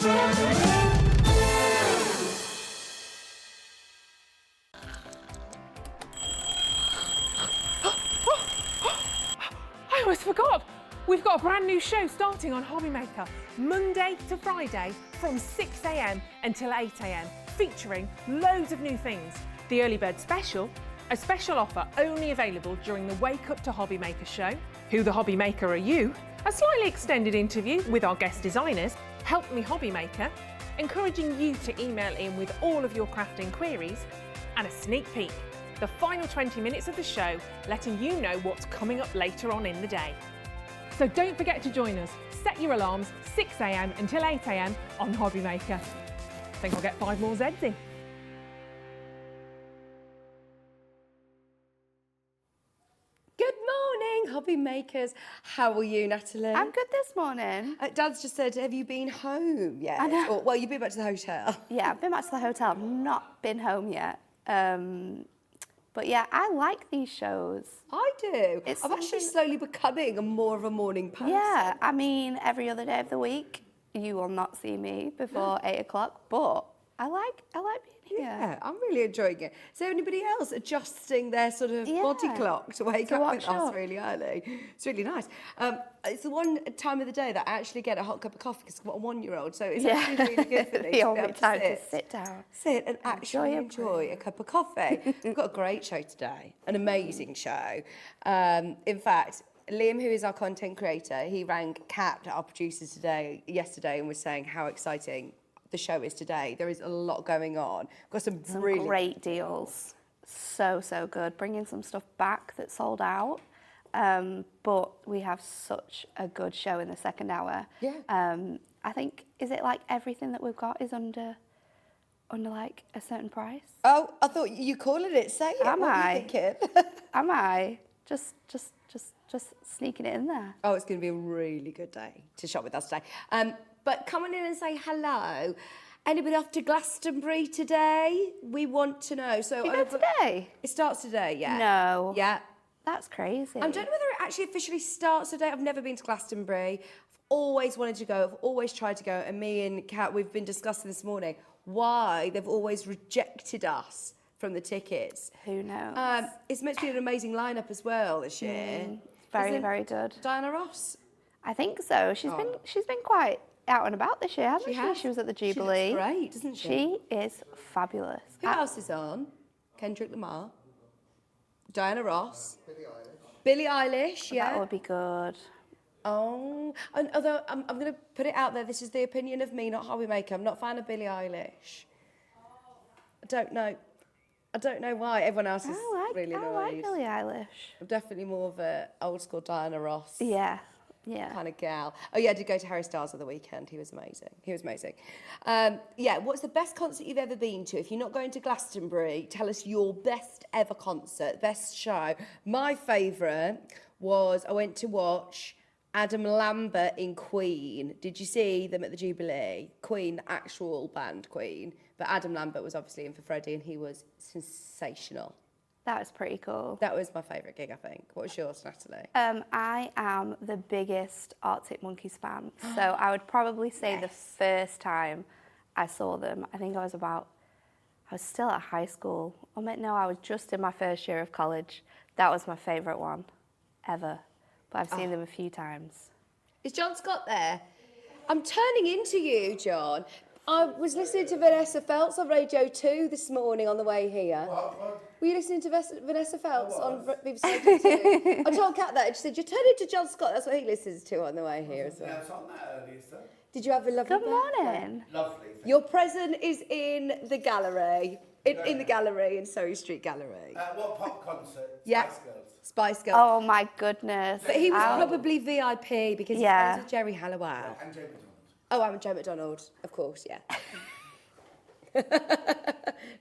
I almost forgot. We've got a brand new show starting on Hobbymaker, Monday to Friday from 6 a.m. until 8 a.m, featuring loads of new things. The Early Bird Special, a special offer only available during the Wake Up to Hobbymaker show. Who the Hobbymaker Are You? A slightly extended interview with our guest designers, Help Me Hobbymaker, encouraging you to email in with all of your crafting queries, and a sneak peek, the final 20 minutes of the show, letting you know what's coming up later on in the day. So don't forget to join us. Set your alarms 6 a.m. until 8 a.m. on Hobbymaker. I think I'll get 5 more Zeds in. Good morning, Hobbymakers. How are you, Natalie? I'm good this morning. Dad's just said, have you been home yet? I know. Or, well, you've been back to the hotel. Yeah, I've been back to the hotel. I've not been home yet. But yeah, I like these shows. I do. It's I'm actually something- slowly becoming more of a morning person. Yeah, I mean, every other day of the week, you will not see me before 8 o'clock, but I like being here. Yeah, I'm really enjoying it. Is there anybody else adjusting their sort of body Yeah. clock to wake To up with watch us up. really early? It's really nice. It's the one time of the day that I actually get a hot cup of coffee because I've got a 1-year-old, so it's actually really good for me The to be only able time to to sit down. sit and actually a enjoy a cup of coffee. We've got a great show today, an amazing show. In fact, Liam, who is our content creator, he rang Kat, our producer yesterday, and was saying how exciting the show is today. There is a lot going on. Got some really Great deals. So good. Bringing some stuff back that sold out. But we have such a good show in the second hour. Yeah. I think, is it like everything that we've got is under like a certain price? Oh, I thought you calling it. Say it. Am what I? Are you thinking? Am I? Just sneaking it in there. Oh, it's going to be a really good day to shop with us today. But come on in and say hello. Anybody off to Glastonbury today? We want to know. So You go today? It starts today, yeah. No. Yeah. That's crazy. I don't know whether it actually officially starts today. I've never been to Glastonbury. I've always wanted to go. I've always tried to go. And me and Kat, we've been discussing this morning why they've always rejected us from the tickets. Who knows? It's meant to be an amazing lineup as well this year. Very, Isn't very good. Diana Ross? I think so. She's been quite out and about this year, hasn't she? has. She was at the She Jubilee. looks great, doesn't she? She is fabulous. Who else is on? Kendrick Lamar, Diana Ross, Billie Eilish, yeah. That would be good. Oh, and although I'm going to put it out there, this is the opinion of me, not Hobbymaker. I'm not a fan of Billie Eilish. I don't know why. Everyone else is really annoyed. I like Billie Eilish. I'm definitely more of a old school Diana Ross. Yeah. Kind of gal. Oh yeah, I did go to Harry Styles at the weekend. He was amazing. Yeah, what's the best concert you've ever been to? If you're not going to Glastonbury, tell us your best ever concert, best show. My favourite was I went to watch Adam Lambert in Queen. Did you see them at the Jubilee? Queen, the actual band Queen. But Adam Lambert was obviously in for Freddie and he was sensational. That was pretty cool. That was my favourite gig, I think. What was yours, Natalie? I am the biggest Arctic Monkeys fan. So I would probably say the first time I saw them, I think I was still at high school. I was just in my first year of college. That was my favourite one ever. But I've seen them a few times. Is John Scott there? I'm turning into you, John. I was listening to Vanessa Feltz on Radio 2 this morning on the way here. What? Were you listening to Vanessa Feltz on BBC Radio 2? I told Kat that, and she said, you're turning to John Scott. That's what he listens to on the way here as well. Yeah, it's on that earlier, sir. Did you have a lovely Good birthday? morning. Lovely. Your present is in the gallery, in the gallery, in Surrey Street Gallery. What pop concert? Yeah. Spice Girls. Spice Girls. Oh my goodness. But he was probably VIP because he's friends with Jerry Halliwell. And Jamie Donald. Oh, I'm Joe McDonald, of course, yeah.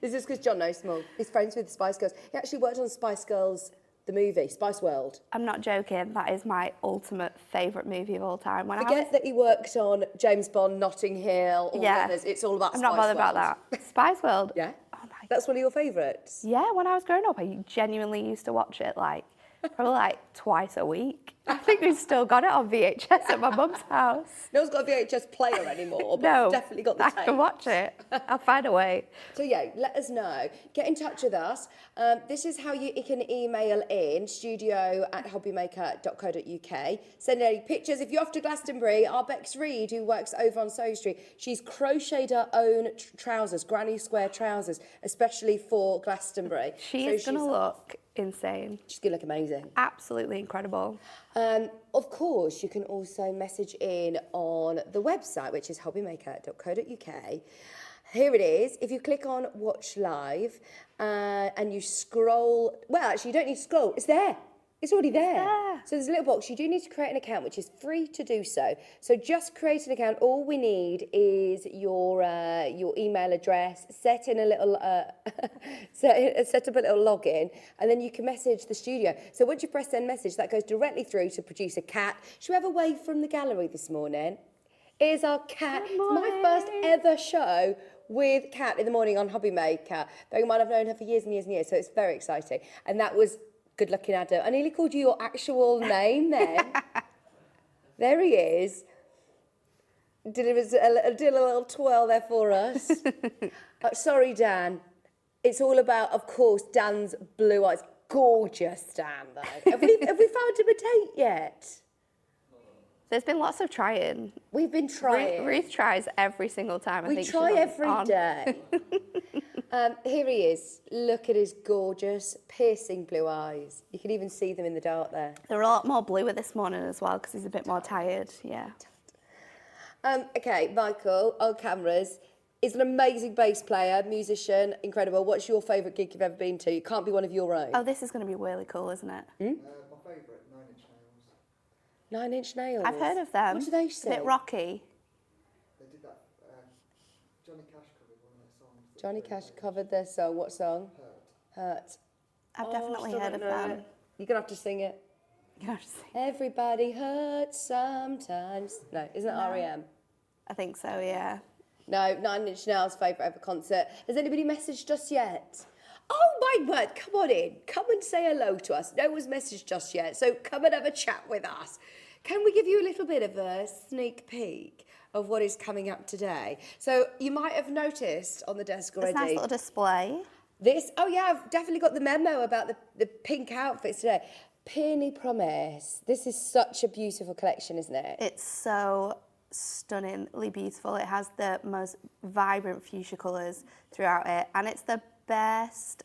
This is because John knows small. He's friends with the Spice Girls. He actually worked on Spice Girls, the movie, Spice World. I'm not joking. That is my ultimate favourite movie of all time. Forget that he worked on James Bond, Notting Hill, all Yeah. others. It's all about I'm Spice not bothered World. about that. Spice World. Yeah? Oh my. That's one of your favourites? Yeah, when I was growing up, I genuinely used to watch it like probably like twice a week. I think we've still got it on VHS at my mum's house. No one's got a VHS player anymore, but No, definitely got the I tape. can watch it. I'll find a way. So yeah, let us know. Get in touch with us. This is how you can email in, studio@hobbymaker.co.uk. Send any pictures. If you're off to Glastonbury, our Bex Reed, who works over on Surrey Street, she's crocheted her own trousers, granny square trousers, especially for Glastonbury. She is going to look insane. She's going to look amazing. Absolutely incredible. Of course, you can also message in on the website, which is hobbymaker.co.uk. Here it is. If you click on Watch Live and you scroll, well, actually, you don't need to scroll. It's there. It's already there. So there's a little box. You do need to create an account, which is free to do so. So just create an account. All we need is your email address. Set in a little set up a little login, and then you can message the studio. So once you press send message, that goes directly through to producer Kat. Should we have a wave from the gallery this morning? Here's our Kat. It's my first ever show with Kat in the morning on Hobbymaker. Bearing in mind, I've known her for years and years and years, so it's very exciting. And that was good looking, Adam. I nearly called you your actual name then. There he is. Did a little twirl there for us. Sorry, Dan. It's all about, of course, Dan's blue eyes. Gorgeous, Dan, though. Have we found him a date yet? There's been lots of trying. We've been trying. Ruth tries every single time. We try every day. Here he is. Look at his gorgeous, piercing blue eyes. You can even see them in the dark there. They're a lot more bluer this morning as well because he's a bit more tired. Yeah. Okay, Michael, on cameras, is an amazing bass player, musician, incredible. What's your favourite gig you've ever been to? It can't be one of your own. Oh, this is going to be really cool, isn't it? My favourite, 9 Inch Nails. 9 Inch Nails. I've heard of them. What do they It's sing? a bit rocky. They did that. Johnny Cash covered one of their songs. Johnny Cash covered their song. What song? Hurt. I've definitely still heard of don't know them. it. You're going to have to sing it. Gosh, Everybody hurts sometimes. No, isn't it R.E.M.? I think so, yeah. No, 9 Inch Nails' favourite ever concert. Has anybody messaged us yet? Oh my word, come on in. Come and say hello to us. No one's messaged us yet, so come and have a chat with us. Can we give you a little bit of a sneak peek of what is coming up today? So you might have noticed on the desk already. It's a nice little display. Oh yeah, I've definitely got the memo about the pink outfits today. Peony Promise. This is such a beautiful collection, isn't it? It's so stunningly beautiful. It has the most vibrant fuchsia colours throughout it, and it's the best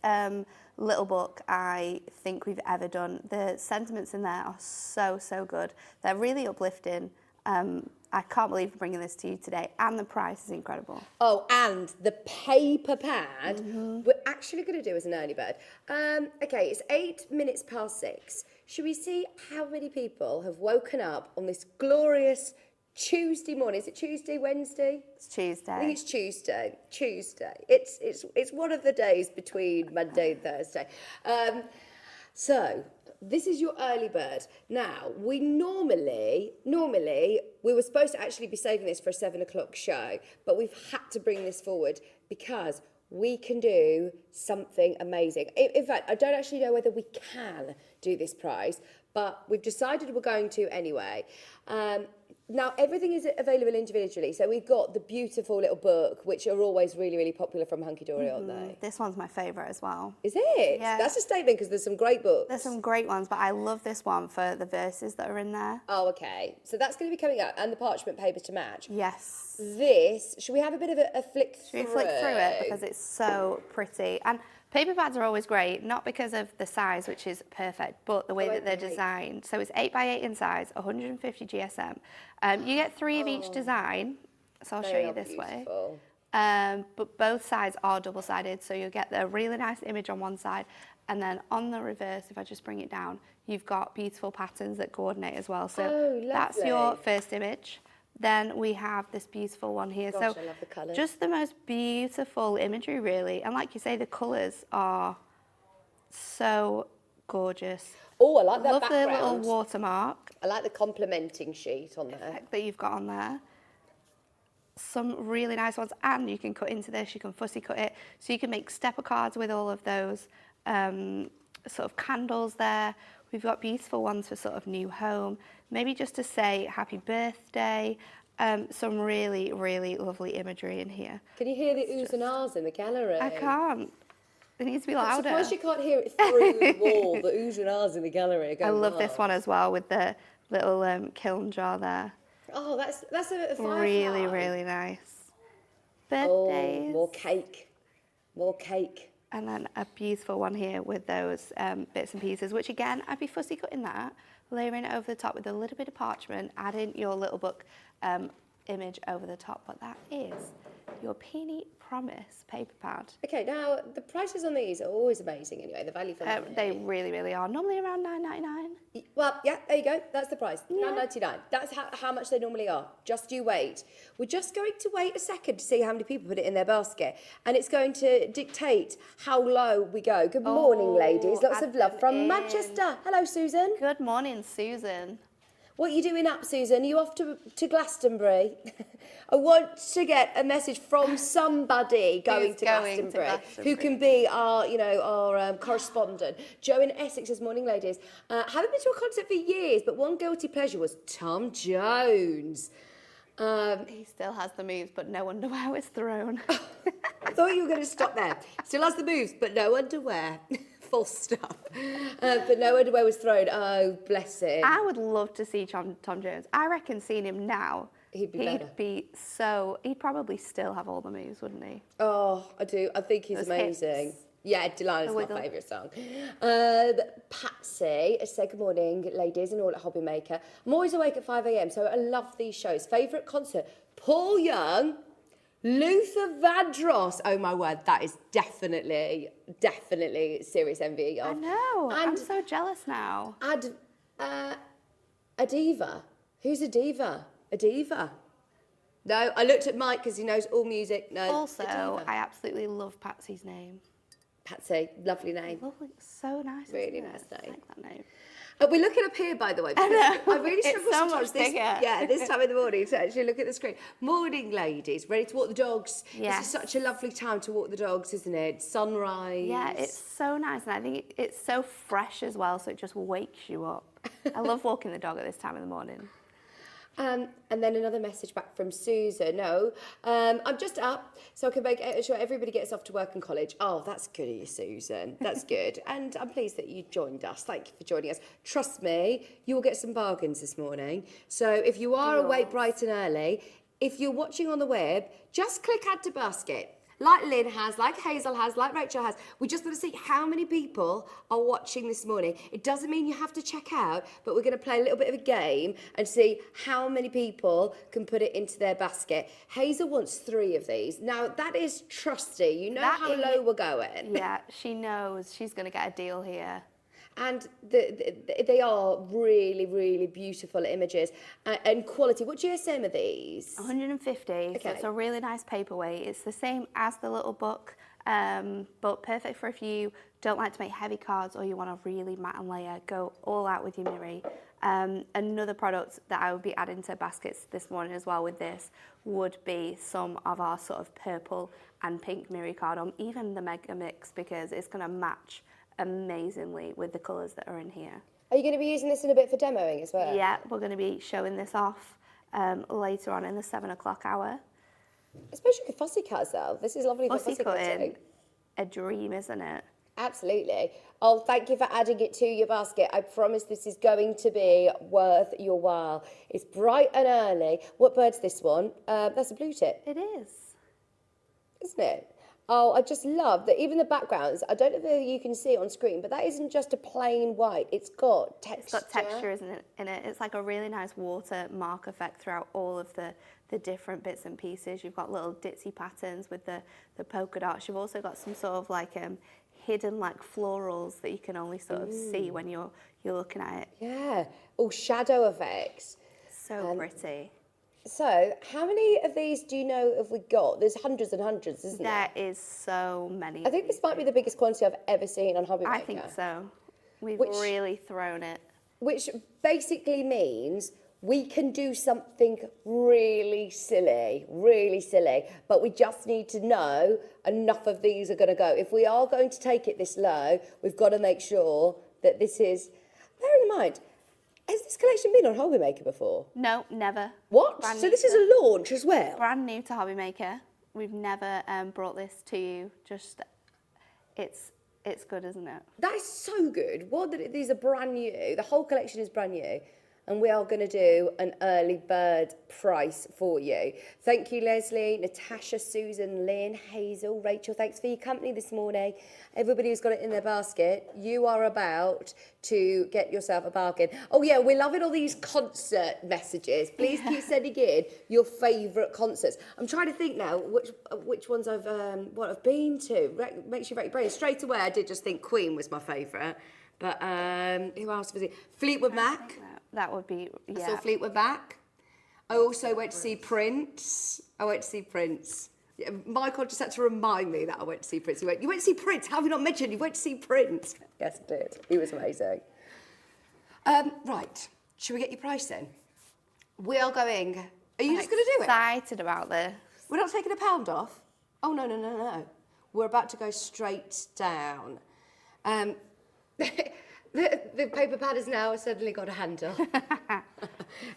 little book I think we've ever done. The sentiments in there are so good. They're really uplifting. I can't believe we're bringing this to you today, and the price is incredible. Oh, and the paper pad, we're actually going to do as an early bird. Okay, it's 8 minutes past 6. Should we see how many people have woken up on this glorious Tuesday morning? Is it Tuesday, Wednesday? It's Tuesday. I think it's Tuesday. It's one of the days between Monday and Thursday. So this is your early bird. Now, we normally, we were supposed to actually be saving this for a 7 o'clock show, but we've had to bring this forward because we can do something amazing. In fact, I don't actually know whether we can do this prize, but we've decided we're going to anyway. Now, everything is available individually. So we've got the beautiful little book, which are always really popular from Hunkydory, aren't they? This one's my favourite as well. Is it? Yeah. That's a statement because there's some great books. There's some great ones, but I love this one for the verses that are in there. Oh, okay. So that's going to be coming out, and the parchment papers to match. Yes. This, should we have a bit of a flick through? Should we flick through it because it's so pretty? And paper pads are always great, not because of the size, which is perfect, but the way that they're designed. So it's 8x8 in size, 150 GSM. You get 3 of each design, so I'll show you this way. But both sides are double-sided, so you'll get the really nice image on one side, and then on the reverse, if I just bring it down, you've got beautiful patterns that coordinate as well. So that's your first image. Then we have this beautiful one here. Gosh, so I love the colours. just the most beautiful imagery, really. And like you say, the colours are so gorgeous. Oh, I like that Love background. the little watermark I like the complementing sheet on there. that you've got on there. Some really nice ones, and you can cut into this, you can fussy cut it, so you can make stepper cards with all of those sort of candles there. We've got beautiful ones for sort of new home, maybe just to say happy birthday. Some really, really lovely imagery in here. Can you hear the oohs and ahs in the gallery? I can't. It needs to be I'm louder. surprised you can't hear it through the wall. The oohs and ahs in the gallery are I going love this wild. one as well with the little kiln jar there. Oh, that's a firefly. Really, really nice. Birthdays. Oh, more cake. More cake. And then a beautiful one here with those bits and pieces, which again, I'd be fussy cutting that, layering it over the top with a little bit of parchment, adding your little book image over the top. But that is your Peony Promise paper pad. Okay, now the prices on these are always amazing anyway, the value for money. They really, really are. Normally around £9.99. Well, yeah, there you go. That's the price. £9.99. That's how much they normally are. Just you wait. We're just going to wait a second to see how many people put it in their basket. And it's going to dictate how low we go. Good morning, ladies. Lots of love from Manchester. Hello, Susan. Good morning, Susan. What are you doing up, Susan? Are you off to Glastonbury? I want to get a message from somebody going to Glastonbury who can be our correspondent. Jo in Essex says, morning, ladies. Haven't been to a concert for years, but one guilty pleasure was Tom Jones. He still has the moves, but no underwear was thrown. I thought you were going to stop there. Still has the moves, but no underwear. Full stop. But no underwear was thrown. Oh, bless him. I would love to see Tom Jones. I reckon seeing him now, He'd he'd probably still have all the moves, wouldn't he? Oh, I do. I think he's Those amazing. hips. Yeah, Delilah's The my wiggle. favourite song. Patsy said, good morning, ladies and all at Hobbymaker. I'm always awake at 5 a.m, so I love these shows. Favourite concert, Paul Young, Luther Vandross. Oh, my word, that is definitely serious envy of. I know. I'm And so jealous now. a diva. Who's a diva? A diva. No, I looked at Mike because he knows all music. No, Also, a diva. I absolutely love Patsy's name. Patsy, lovely name. Lovely, so nice. Really isn't it? nice name. I like that name. We're looking up here, by the way. Because I really It's struggle so sometimes much bigger. this time in the morning to actually look at the screen. Morning, ladies. Ready to walk the dogs? Yes. This is such a lovely time to walk the dogs, isn't it? Sunrise. Yeah, it's so nice, and I think it's so fresh as well, so it just wakes you up. I love walking the dog at this time in the morning. And then another message back from Susan. No, I'm just up so I can make sure everybody gets off to work and college. Oh, that's good of you, Susan. That's good. And I'm pleased that you joined us. Thank you for joining us. Trust me, you will get some bargains this morning. So if you are awake bright and early, if you're watching on the web, just click add to basket. Like Lynn has, like Hazel has, like Rachel has. We just want to see how many people are watching this morning. It doesn't mean you have to check out, but we're going to play a little bit of a game and see how many people can put it into their basket. Hazel wants 3 of these. Now, that is trusty. You know That how is- low we're going. Yeah, she knows she's going to get a deal here. And they are really, really beautiful images and quality. What GSM are these? 150, so Okay. it's a really nice paperweight. It's the same as the little book, but perfect for if you don't like to make heavy cards or you want to really matte and layer, go all out with your Miri. Another product that I would be adding to baskets this morning as well with this would be some of our sort of purple and pink Miri cardon, even the Mega Mix, because it's going to match amazingly with the colours that are in here. Are you going to be using this in a bit for demoing as well? Yeah, we're going to be showing this off later on in the 7 o'clock hour. I suppose you could fussy cut as well. This is lovely for Fussy fussy cutting. cutting, a dream, isn't it? Absolutely. Oh, thank you for adding it to your basket. I promise this is going to be worth your while. It's bright and early. What bird's this one? That's a blue tip, It is. isn't it? Oh, I just love that even the backgrounds, I don't know if you can see it on screen, but that isn't just a plain white. It's got texture. It's got texture, isn't it, in it? It's like a really nice watermark effect throughout all of the different bits and pieces. You've got little ditzy patterns with the polka dots. You've also got some sort of like hidden like florals that you can only sort of see when you're looking at it. Yeah. All shadow effects. So pretty. So, how many of these do you know have we got? There's hundreds and hundreds, isn't there? There is so many. I think this might be the biggest quantity I've ever seen on Hobbymaker. I think so. We've Which- really thrown it. Which basically means we can do something really silly, but we just need to know enough of these are going to go. If we are going to take it this low, we've got to make sure that this is... bear in mind, has this collection been on Hobbymaker before? No, never. What? Brand So new this is a launch as well? brand new to Hobbymaker. We've never brought this to you. Just, it's good, isn't it? That is so good. These are brand new. The whole collection is brand new. And we are going to do an early bird price for you. Thank you, Leslie, Natasha, Susan, Lynn, Hazel, Rachel. Thanks for your company this morning. Everybody who's got it in their basket, you are about to get yourself a bargain. Oh, yeah, we're loving all these concert messages. Please keep sending in your favourite concerts. I'm trying to think now which ones I've been to. Makes you very brave. Straight away, I did just think Queen was my favourite. But who else was it? Fleetwood Mac. That would be, yeah. I saw Fleetwood Mac. I also went to see Prince. Yeah, Michael just had to remind me that I went to see Prince. He went, "You went to see Prince? How have you not mentioned you went to see Prince?" Yes, I did. He was amazing. Right. Should we get your price then? We are going... Are you just going to do it? Excited about this. We're not taking £1 off? Oh, no. We're about to go straight down. The paper pad has now suddenly got a handle.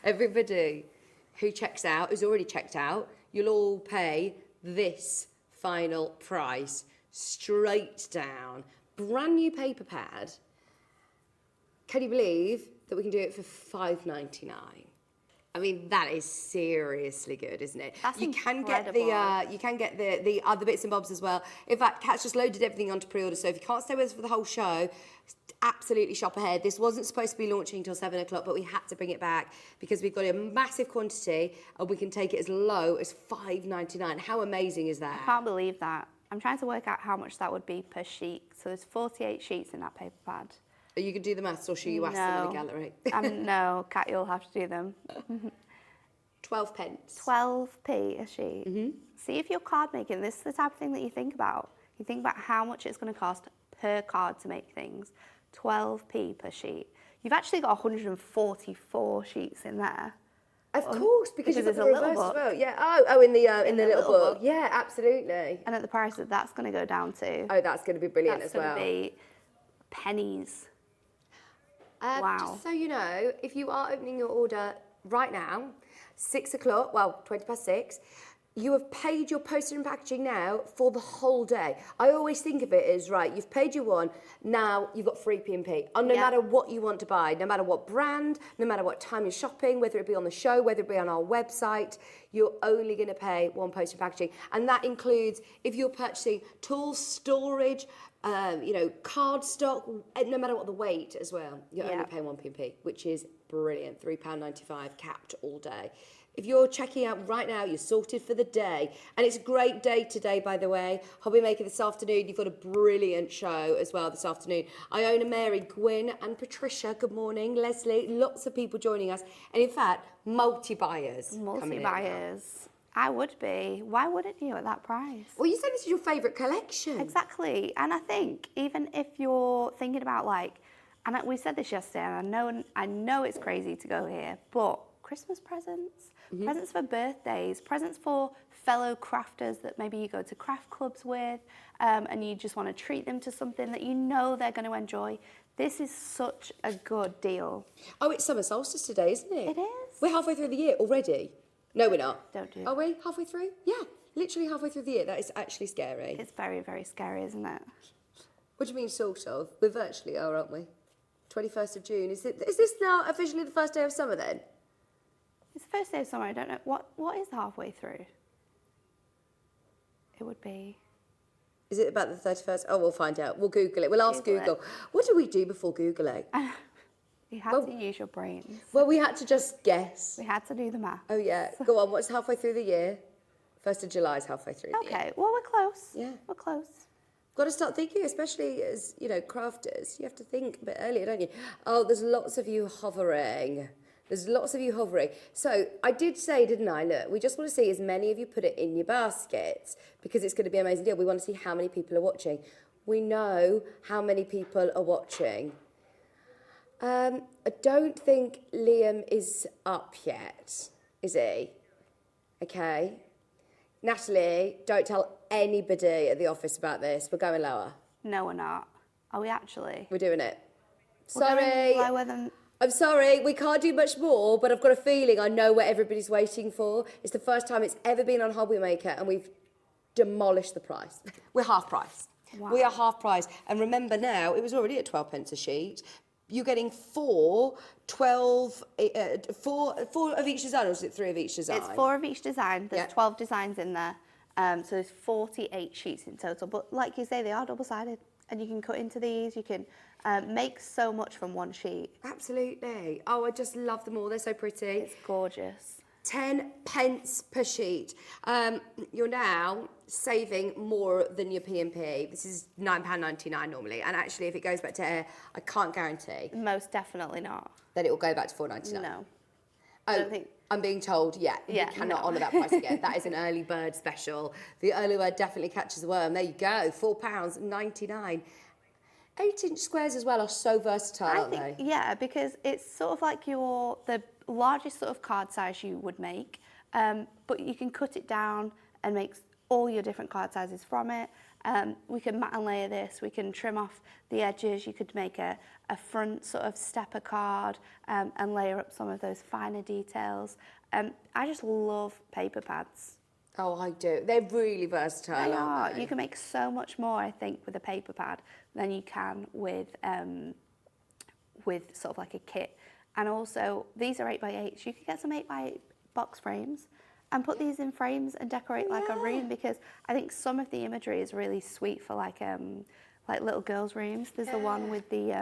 Everybody who checks out, who's already checked out, you'll all pay this final price straight down. Brand new paper pad. Can you believe that we can do it for $5.99? I mean, that is seriously good, isn't it? That's incredible. You can get the other bits and bobs as well. In fact, Kat's just loaded everything onto pre-order, so if you can't stay with us for the whole show, absolutely shop ahead. This wasn't supposed to be launching until 7 o'clock, but we had to bring it back because we've got a massive quantity and we can take it as low as $5.99. How amazing is that? I can't believe that. I'm trying to work out how much that would be per sheet. So there's 48 sheets in that paper pad. You can do the maths, or should you ask them in the gallery? No, Kat, you'll have to do them. 12 pence. 12p a sheet. See, if you're card making, this is the type of thing that you think about. You think about how much it's going to cost per card to make things. 12p per sheet. You've actually got 144 sheets in there. Of course, because you've got there's the a little reverse as book. well. Yeah. In the little book. Yeah, absolutely. And at the price that that's going to go down to. Oh, that's going to be brilliant as well. That's going to be pennies. Wow. Just so you know, if you are opening your order right now, 6 o'clock, well, 20 past 6, you have paid your postage and packaging now for the whole day. I always think of it as, right, you've paid your one, now you've got free P&P. And no matter what you want to buy, no matter what brand, no matter what time you're shopping, whether it be on the show, whether it be on our website, you're only going to pay one postage and packaging. And that includes if you're purchasing tools, storage, cardstock, no matter what the weight as well, you're only paying one P&P, which is brilliant. £3.95 capped all day. If you're checking out right now, you're sorted for the day. And it's a great day today, by the way. Hobbymaker this afternoon. You've got a brilliant show as well this afternoon. Iona, Mary, Gwyn and Patricia, good morning. Leslie, lots of people joining us. And in fact, multi-buyers. Multi-buyers. I would be. Why wouldn't you at that price? Well, you said this is your favourite collection. Exactly. And I think even if you're thinking about and we said this yesterday, and I know it's crazy to go here, but Christmas presents, presents for birthdays, presents for fellow crafters that maybe you go to craft clubs with, and you just want to treat them to something that you know they're going to enjoy. This is such a good deal. Oh, it's summer solstice today, isn't it? It is. We're halfway through the year already. No, we're not. Don't do it. Are we halfway through? Yeah, literally halfway through the year. That is actually scary. It's very, very scary, isn't it? What do you mean, sort of? We virtually are, aren't we? 21st of June. Is this now officially the first day of summer then? It's the first day of summer. I don't know. What is halfway through? It would be... Is it about the 31st? Oh, we'll find out. We'll Google it. We'll ask Google. What do we do before Googling? You had to use your brains. Well, we had to just guess. We had to do the math. Oh, yeah. Go on. What's halfway through the year? 1st of July is halfway through the year. Okay. Well, we're close. Yeah. We're close. Got to start thinking, especially as, crafters. You have to think a bit earlier, don't you? Oh, there's lots of you hovering. So I did say, didn't I, look, we just want to see as many of you put it in your baskets because it's going to be an amazing deal. We want to see how many people are watching. We know how many people are watching. I don't think Liam is up yet, is he? Okay. Natalie, don't tell anybody at the office about this. We're going lower. No, we're not. Are we actually? We're doing it. Sorry. Lower than... I'm sorry, we can't do much more, but I've got a feeling I know what everybody's waiting for. It's the first time it's ever been on Hobbymaker, and we've demolished the price. We're half price. Wow. We are half price. And remember now, it was already at 12 pence a sheet. You're getting four of each design, or is it 3 of each design? It's 4 of each design. There's Yeah. 12 designs in there. So there's 48 sheets in total. But like you say, they are double-sided. And you can cut into these. You can make so much from one sheet. Absolutely. Oh, I just love them all. They're so pretty. It's gorgeous. 10 pence per sheet. You're now saving more than your P&P. This is £9.99 normally. And actually, if it goes back to air, I can't guarantee Most definitely not. that it will go back to £4.99. No. Oh, I don't think... I'm being told, yeah, Yeah, you cannot no. honour that price again. That is an early bird special. The early bird definitely catches the worm. There you go, £4.99. 8-inch squares as well are so versatile, aren't they? Yeah, because it's sort of like the largest sort of card size you would make, but you can cut it down and make all your different card sizes from it. We can mat and layer this, we can trim off the edges, you could make a front sort of stepper card and layer up some of those finer details. I just love paper pads. Oh, I do. They're really versatile, They are. aren't they? You can make so much more, I think, with a paper pad than you can with sort of like a kit. And also, these are 8x8s. You could get some 8x8 box frames and put these in frames and decorate like a room, because I think some of the imagery is really sweet for like little girls' rooms. There's the one with the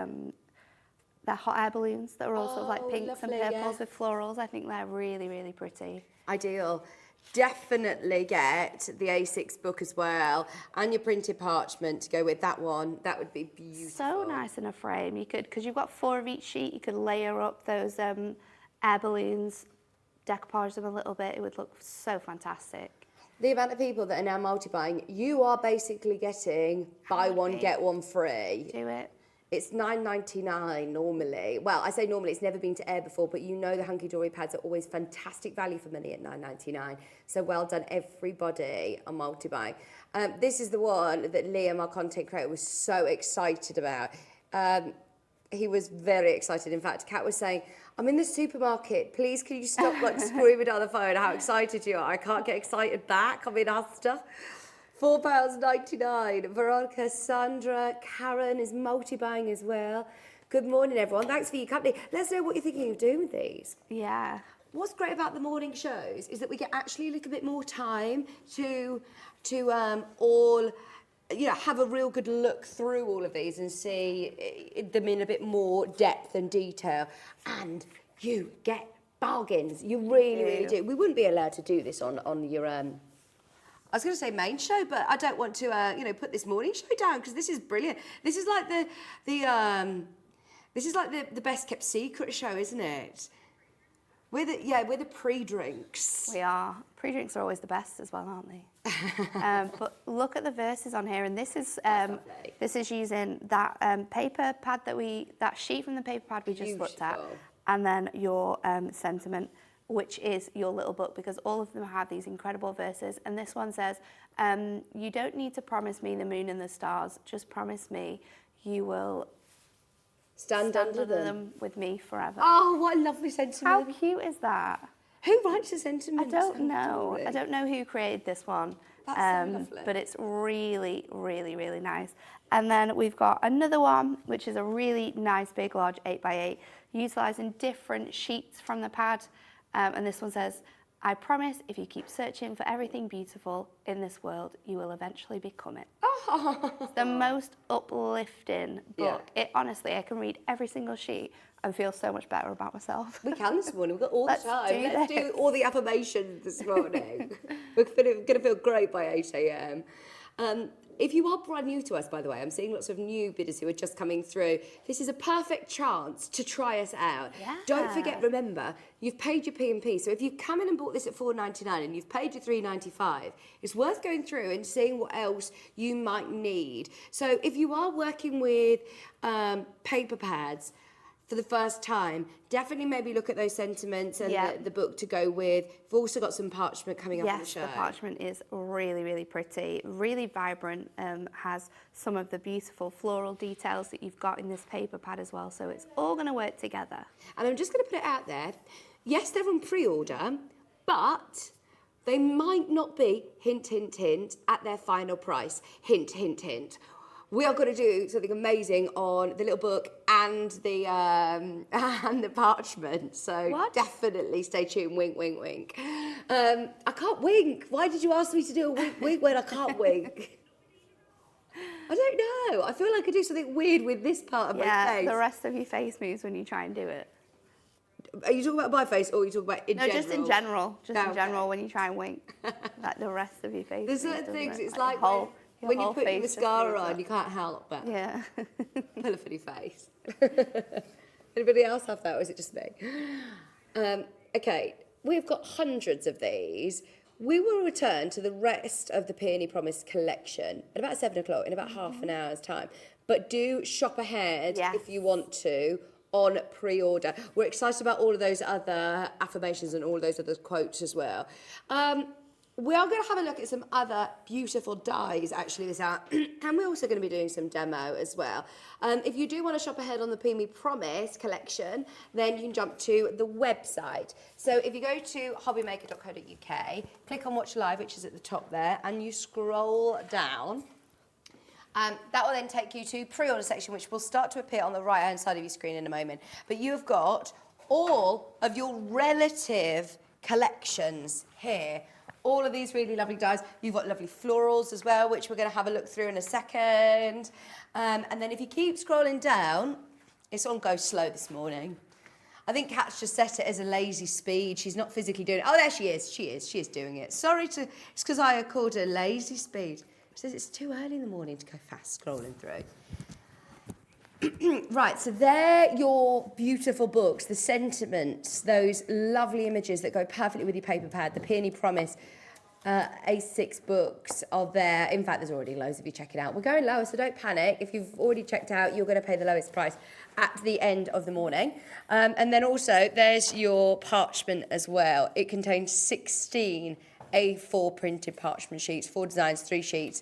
hot air balloons that are all sort of like pinks lovely, and purples yeah. with florals. I think they're really, really pretty. Ideal. Definitely get the A6 book as well, and your printed parchment to go with that one. That would be beautiful. So nice in a frame. You could, because you've got 4 of each sheet, you could layer up those air balloons, decoupage them a little bit. It would look so fantastic. The amount of people that are now multi-buying, you are basically getting buy one, get one free. Do it. It's £9.99 normally. Well, I say normally, it's never been to air before, but you know the Hunkydory pads are always fantastic value for money at £9.99. So well done, everybody on multi-buying. This is the one that Liam, our content creator, was so excited about. He was very excited. In fact, Kat was saying, I'm in the supermarket. Please, can you stop like screaming on the phone how excited you are? I can't get excited back. I'm in Asda. £4.99. Veronica, Sandra, Karen is multi-buying as well. Good morning, everyone. Thanks for your company. Let us know what you're thinking of doing with these. Yeah. What's great about the morning shows is that we get actually a little bit more time to all, you know, have a real good look through all of these and see them in a bit more depth and detail. And you get bargains. You really, really do. We wouldn't be allowed to do this on your I was going to say main show, but I don't want to, you know, put this morning show down, because this is brilliant. This is like the best kept secret show, isn't it? We're the pre-drinks. We are. Pre-drinks are always the best as well, aren't they? But look at the verses on here, and this is using that paper pad that sheet from the paper pad we just looked at, and then your sentiment, which is your little book, because all of them have these incredible verses. And this one says, you don't need to promise me the moon and the stars, just promise me you will stand under them with me forever. Oh, what a lovely sentiment. How cute is that? Who writes the sentiment? I don't know. I don't know who created this one. That's so lovely. But it's really, really, really nice. And then we've got another one, which is a really nice, big, large 8x8, utilising different sheets from the pad. And this one says, I promise if you keep searching for everything beautiful in this world, you will eventually become it. Oh. It's the most uplifting book. Yeah. Honestly, I can read every single sheet and feel so much better about myself. We can this morning. We've got all the time. Let's do this. all the affirmations this morning. We're going to feel great by 8 a.m. If you are brand new to us, by the way, I'm seeing lots of new bidders who are just coming through. This is a perfect chance to try us out. Yeah. Don't forget, remember, you've paid your P&P. So if you've come in and bought this at $4.99 and you've paid your $3.95, it's worth going through and seeing what else you might need. So if you are working with paper pads, for the first time, definitely maybe look at those sentiments and Yeah. the book to go with. We've also got some parchment coming up on the Yes, show. the parchment is really, really pretty, really vibrant, has some of the beautiful floral details that you've got in this paper pad as well, so it's all going to work together. And I'm just going to put it out there. Yes, they're on pre-order, but they might not be, hint, hint, hint, at their final price. Hint, hint, hint. We are going to do something amazing on the little book and the parchment. So What? definitely stay tuned. Wink, wink, wink. I can't wink. Why did you ask me to do a wink, wink when I can't wink? I don't know. I feel like I do something weird with this part of my face. The rest of your face moves when you try and do it. Are you talking about my face or are you talking about in No, general? just in general. Just in Okay. general when you try and wink. Like the rest of your face. There's moves, certain doesn't things, it? it's Like like your when you whole put your face just mascara moves on, up. you can't help but Yeah. pull a funny face. Anybody else have that or is it just me? Okay, we've got hundreds of these. We will return to the rest of the Peony Promise collection at about 7 o'clock in about half an hour's time. But do shop ahead Yes. if you want to on pre-order. We're excited about all of those other affirmations and all those other quotes as well. We are going to have a look at some other beautiful dies actually this hour, and we're also going to be doing some demo as well. If you do want to shop ahead on the Peony Promise collection, then you can jump to the website. So if you go to hobbymaker.co.uk, click on Watch Live, which is at the top there, and you scroll down. That will then take you to pre-order section, which will start to appear on the right-hand side of your screen in a moment. But you've got all of your relative collections here. All of these really lovely dies. You've got lovely florals as well, which we're going to have a look through in a second. And then if you keep scrolling down, it's on go slow this morning. I think Kat's just set it as a lazy speed. She's not physically doing it. Oh, there she is. She is doing it. It's because I called her lazy speed. She says it's too early in the morning to go fast scrolling through. Right, so they're your beautiful books, the sentiments, those lovely images that go perfectly with your paper pad, the Peony Promise A6 books are there. In fact, there's already loads of you checking out. We're going lower, so don't panic. If you've already checked out, you're going to pay the lowest price at the end of the morning. And then also, there's your parchment as well. It contains 16 A4 printed parchment sheets, 4 designs, 3 sheets.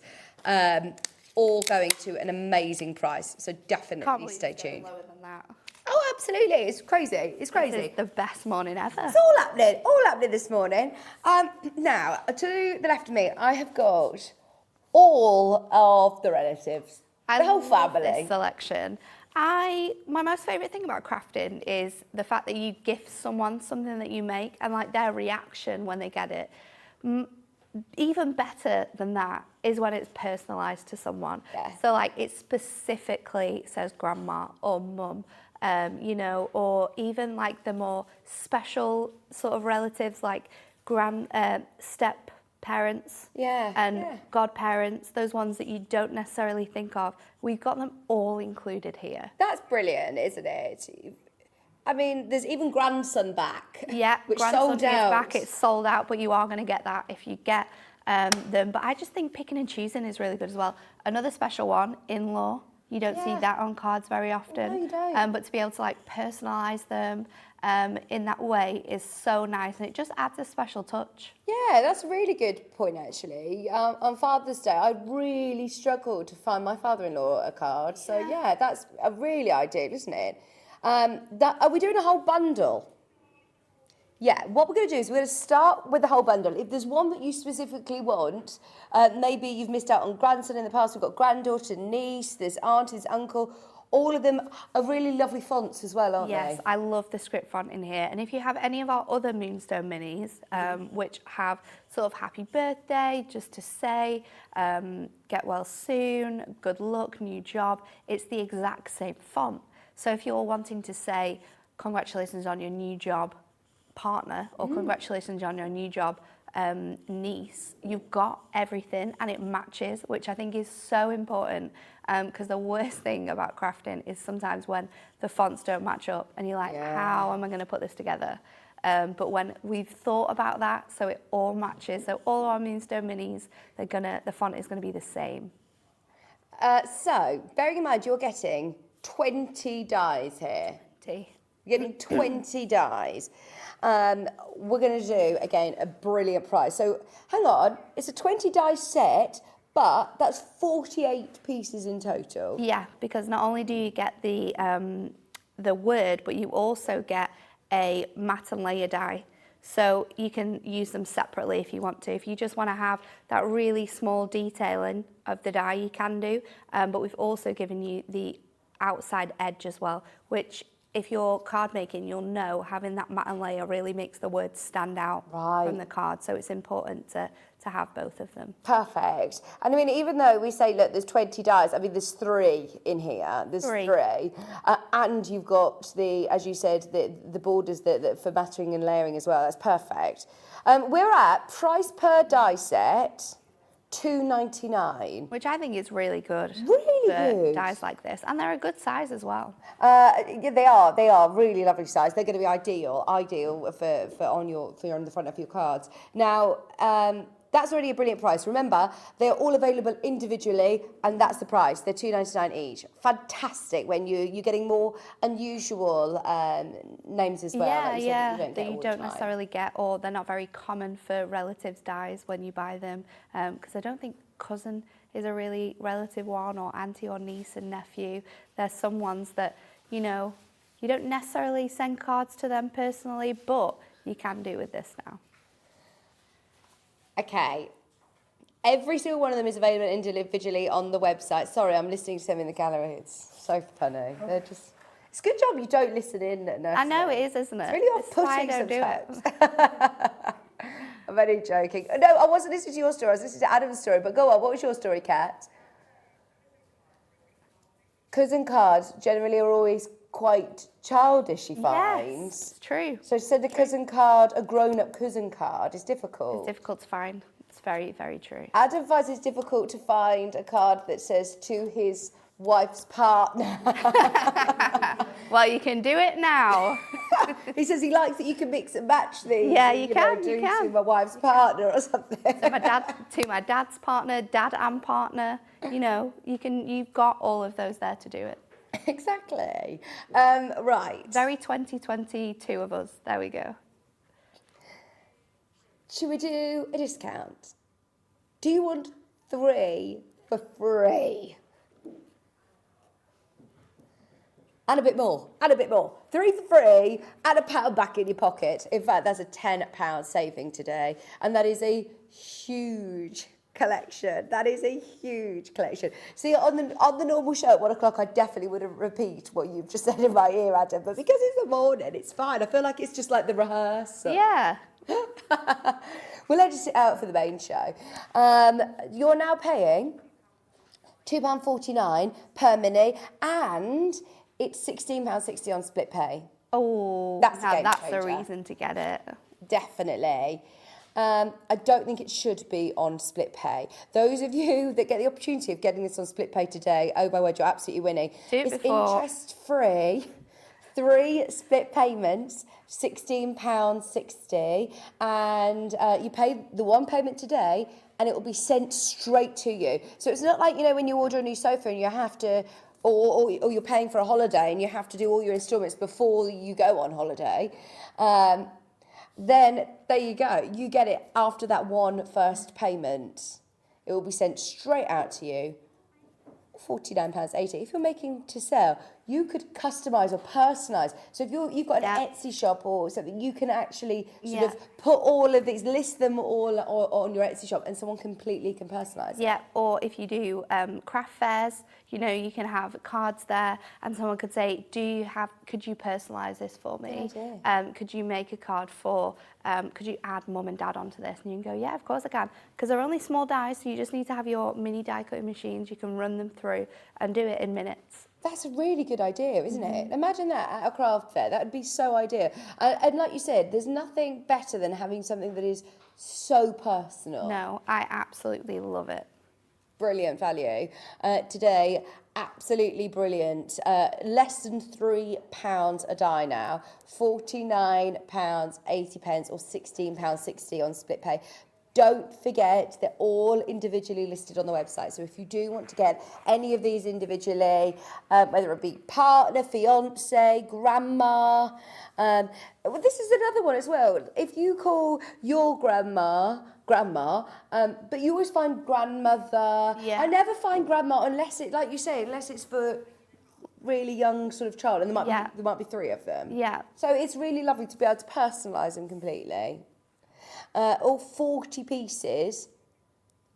All going to an amazing price. So definitely stay tuned. Lower than that. Oh, absolutely. It's crazy. It's crazy. This is the best morning ever. It's all happening this morning. Now, to the left of me, I have got all of the relatives, the whole love family. this selection. My most favourite thing about crafting is the fact that you gift someone something that you make and like their reaction when they get it. Even better than that is when it's personalised to someone. Yeah. So like it specifically says grandma or mum, you know, or even like the more special sort of relatives like step parents and godparents, those ones that you don't necessarily think of. We've got them all included here. That's brilliant, isn't it? I mean, there's even grandson back. Yeah, which grandson sold is out. back. It's sold out, but you are going to get that if you get them. But I just think picking and choosing is really good as well. Another special one, in-law. You don't see that on cards very often. No, you don't. But to be able to like personalise them in that way is so nice, and it just adds a special touch. Yeah, that's a really good point, actually. On Father's Day, I really struggled to find my father-in-law a card. So, yeah, that's a really ideal, isn't it? Are we doing a whole bundle? Yeah, what we're going to do is we're going to start with the whole bundle. If there's one that you specifically want, maybe you've missed out on grandson in the past, we've got granddaughter, niece, there's auntie, there's uncle. All of them are really lovely fonts as well, aren't they? Yes, I love the script font in here. And if you have any of our other Moonstone minis, which have sort of happy birthday, just to say, get well soon, good luck, new job, it's the exact same font. So if you're wanting to say, congratulations on your new job, partner, or congratulations on your new job, niece, you've got everything and it matches, which I think is so important, because the worst thing about crafting is sometimes when the fonts don't match up and you're like, how am I going to put this together? But when we've thought about that, so it all matches, so all our Moonstone minis, the font is going to be the same. So, bearing in mind you're getting 20 dies here. 20. You're getting 20 dies. We're going to do, again, a brilliant prize. So hang on, it's a 20 die set, but that's 48 pieces in total. Yeah, because not only do you get the word, but you also get a matte and layer die. So you can use them separately if you want to. If you just want to have that really small detailing of the die, you can do. But we've also given you the outside edge as well, which if you're card making, you'll know having that matte and layer really makes the words stand out from the card. So it's important to have both of them. Perfect. And I mean, even though we say, look, there's 20 dies, I mean, there's 3 in here. There's three. And you've got the, as you said, the borders for mattering and layering as well. That's perfect. We're at price per die set, $2.99. Which I think is really good. Really good. Dies like this. And they're a good size as well. Yeah, they are really lovely size. They're going to be ideal for on the front of your cards. Now, that's already a brilliant price. Remember, they're all available individually, and that's the price. They're $2.99 each. Fantastic when you're getting more unusual names as well. Yeah, like that you don't necessarily get, or they're not very common for relatives' dies when you buy them. Because I don't think cousin is a really relative one, or auntie or niece and nephew. There's some ones that, you know, you don't necessarily send cards to them personally, but you can do with this now. Okay. Every single one of them is available individually on the website. Sorry, I'm listening to them in the gallery. It's so funny. They're just... It's a good job you don't listen in at nursery. I know it is, isn't it? It's really It's why I off-putting don't sometimes. I'm only joking. No, I wasn't listening to your story. I was listening to Adam's story. But go on, what was your story, Kat? Cousin cards generally are always quite childish, she finds. Yes, true. So to send a cousin card, a grown-up cousin card, is difficult. It's difficult to find. It's very, very true. Adam finds it's difficult to find a card that says to his wife's partner. Well, you can do it now. He says he likes that you can mix and match these. Yeah, you can. To my wife's partner or something. So my dad's partner, dad and partner. You know, you've got all of those there to do it. Exactly. Right. Very 2022 of us. There we go. Should we do a discount? Do you want 3 for free? And a bit more, and a bit more. 3 for free, and £1 back in your pocket. In fact, that's a £10 saving today. And that is a huge collection. That is a huge collection. See, on the normal show at 1 o'clock, I definitely wouldn't repeat what you've just said in my ear, Adam. But because it's the morning, it's fine. I feel like it's just like the rehearsal. Yeah. We'll let you sit out for the main show. You're now paying £2.49 per mini, and it's £16.60 on split pay. Oh, that's a reason to get it. Definitely. I don't think it should be on split pay. Those of you that get the opportunity of getting this on split pay today, oh my word, you're absolutely winning. It's interest-free, 3 split payments, £16.60, and you pay the 1 payment today, and it will be sent straight to you. So it's not like, you know, when you order a new sofa and you have to, or you're paying for a holiday and you have to do all your instalments before you go on holiday. Then there you go. You get it after that 1 first payment. It will be sent straight out to you. £49.80. If you're making to sell, you could customise or personalise. So if you've got an Etsy shop or something, you can actually sort of put all of these, list them all on your Etsy shop, and someone completely can personalise. Yeah, or if you do craft fairs, you know, you can have cards there, and someone could say, could you personalise this for me? Could you make a card for, could you add mum and dad onto this? And you can go, yeah, of course I can. Because they're only small dies, so you just need to have your mini die cutting machines. You can run them through and do it in minutes. That's a really good idea, isn't it? Imagine that at a craft fair. That would be so ideal. And like you said, there's nothing better than having something that is so personal. No, I absolutely love it. Brilliant value. Today, absolutely brilliant. Less than £3 a die now. £49.80 or £16.60 on split pay. Don't forget, they're all individually listed on the website. So if you do want to get any of these individually, whether it be partner, fiance, grandma, well, this is another one as well. If you call your grandma, but you always find grandmother. Yeah. I never find grandma unless it, like you say, unless it's for really young sort of child, and there might be 3 of them. Yeah. So it's really lovely to be able to personalise them completely. All 40 pieces,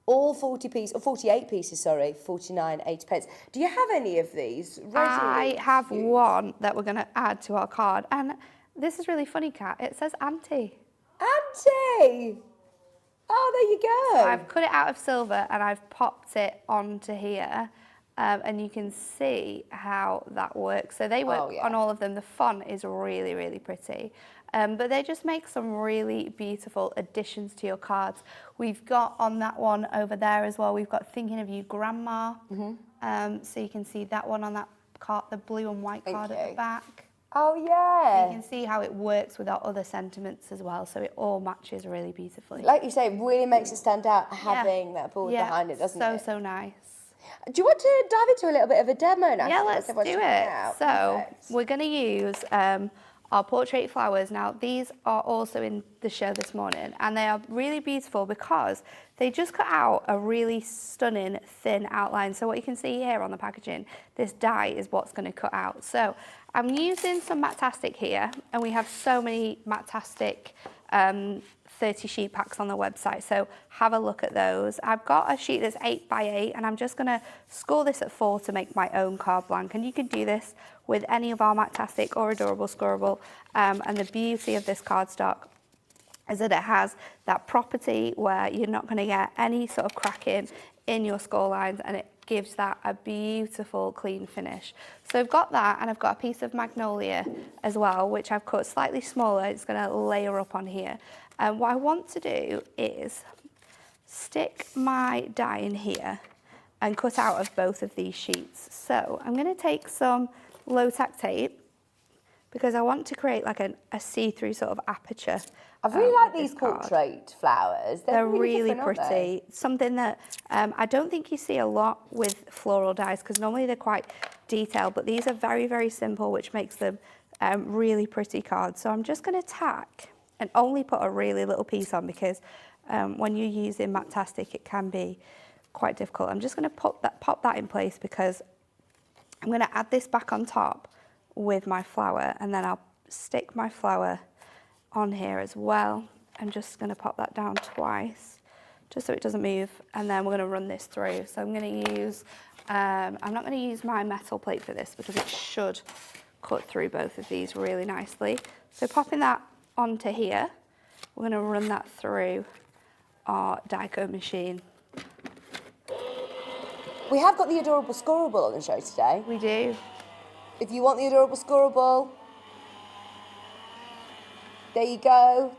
or 48 pieces, sorry, 49.80 pence. Do you have any of these? I have one that we're going to add to our card, and this is really funny, Kat. It says Auntie. Auntie! Oh, there you go. So I've cut it out of silver and I've popped it onto here. And you can see how that works. So they work on all of them. The font is really, really pretty. But they just make some really beautiful additions to your cards. We've got on that one over there as well, we've got Thinking of You Grandma. So you can see that one on that card, the blue and white card at the back. Oh, yeah. So you can see how it works with our other sentiments as well. So it all matches really beautifully. Like you say, it really makes it stand out having that board behind it, doesn't it? So nice. Do you want to dive into a little bit of a demo now? Yeah, let's do it. So we're going to use our portrait flowers. Now, these are also in the show this morning, and they are really beautiful because they just cut out a really stunning thin outline. So what you can see here on the packaging, this die is what's going to cut out. So I'm using some Matastic here, and we have so many Matastic 30 sheet packs on the website, so have a look at those. I've got a sheet that's 8 by 8, and I'm just going to score this at 4 to make my own card blank, and you can do this with any of our Matastic or Adorable Scorable. And the beauty of this cardstock is that it has that property where you're not going to get any sort of cracking in your score lines, and it gives that a beautiful clean finish. So I've got that, and I've got a piece of magnolia as well, which I've cut slightly smaller. It's going to layer up on here. And what I want to do is stick my die in here and cut out of both of these sheets. So I'm going to take some low-tack tape because I want to create like a see-through sort of aperture. I really like these portrait flowers. They're really pretty. Something that I don't think you see a lot with floral dies because normally they're quite detailed, but these are very, very simple, which makes them really pretty cards. So I'm just going to tack and only put a really little piece on because when you're using Matastic, it can be quite difficult. I'm just going to pop that in place because I'm going to add this back on top with my flower, and then I'll stick my flower on here as well. I'm just going to pop that down twice just so it doesn't move, and then we're going to run this through. So I'm going to use, I'm not going to use my metal plate for this because it should cut through both of these really nicely. So popping that onto here, we're going to run that through our die-code machine. We have got the Adorable Scorable on the show today. We do. If you want the Adorable Scorable, there you go.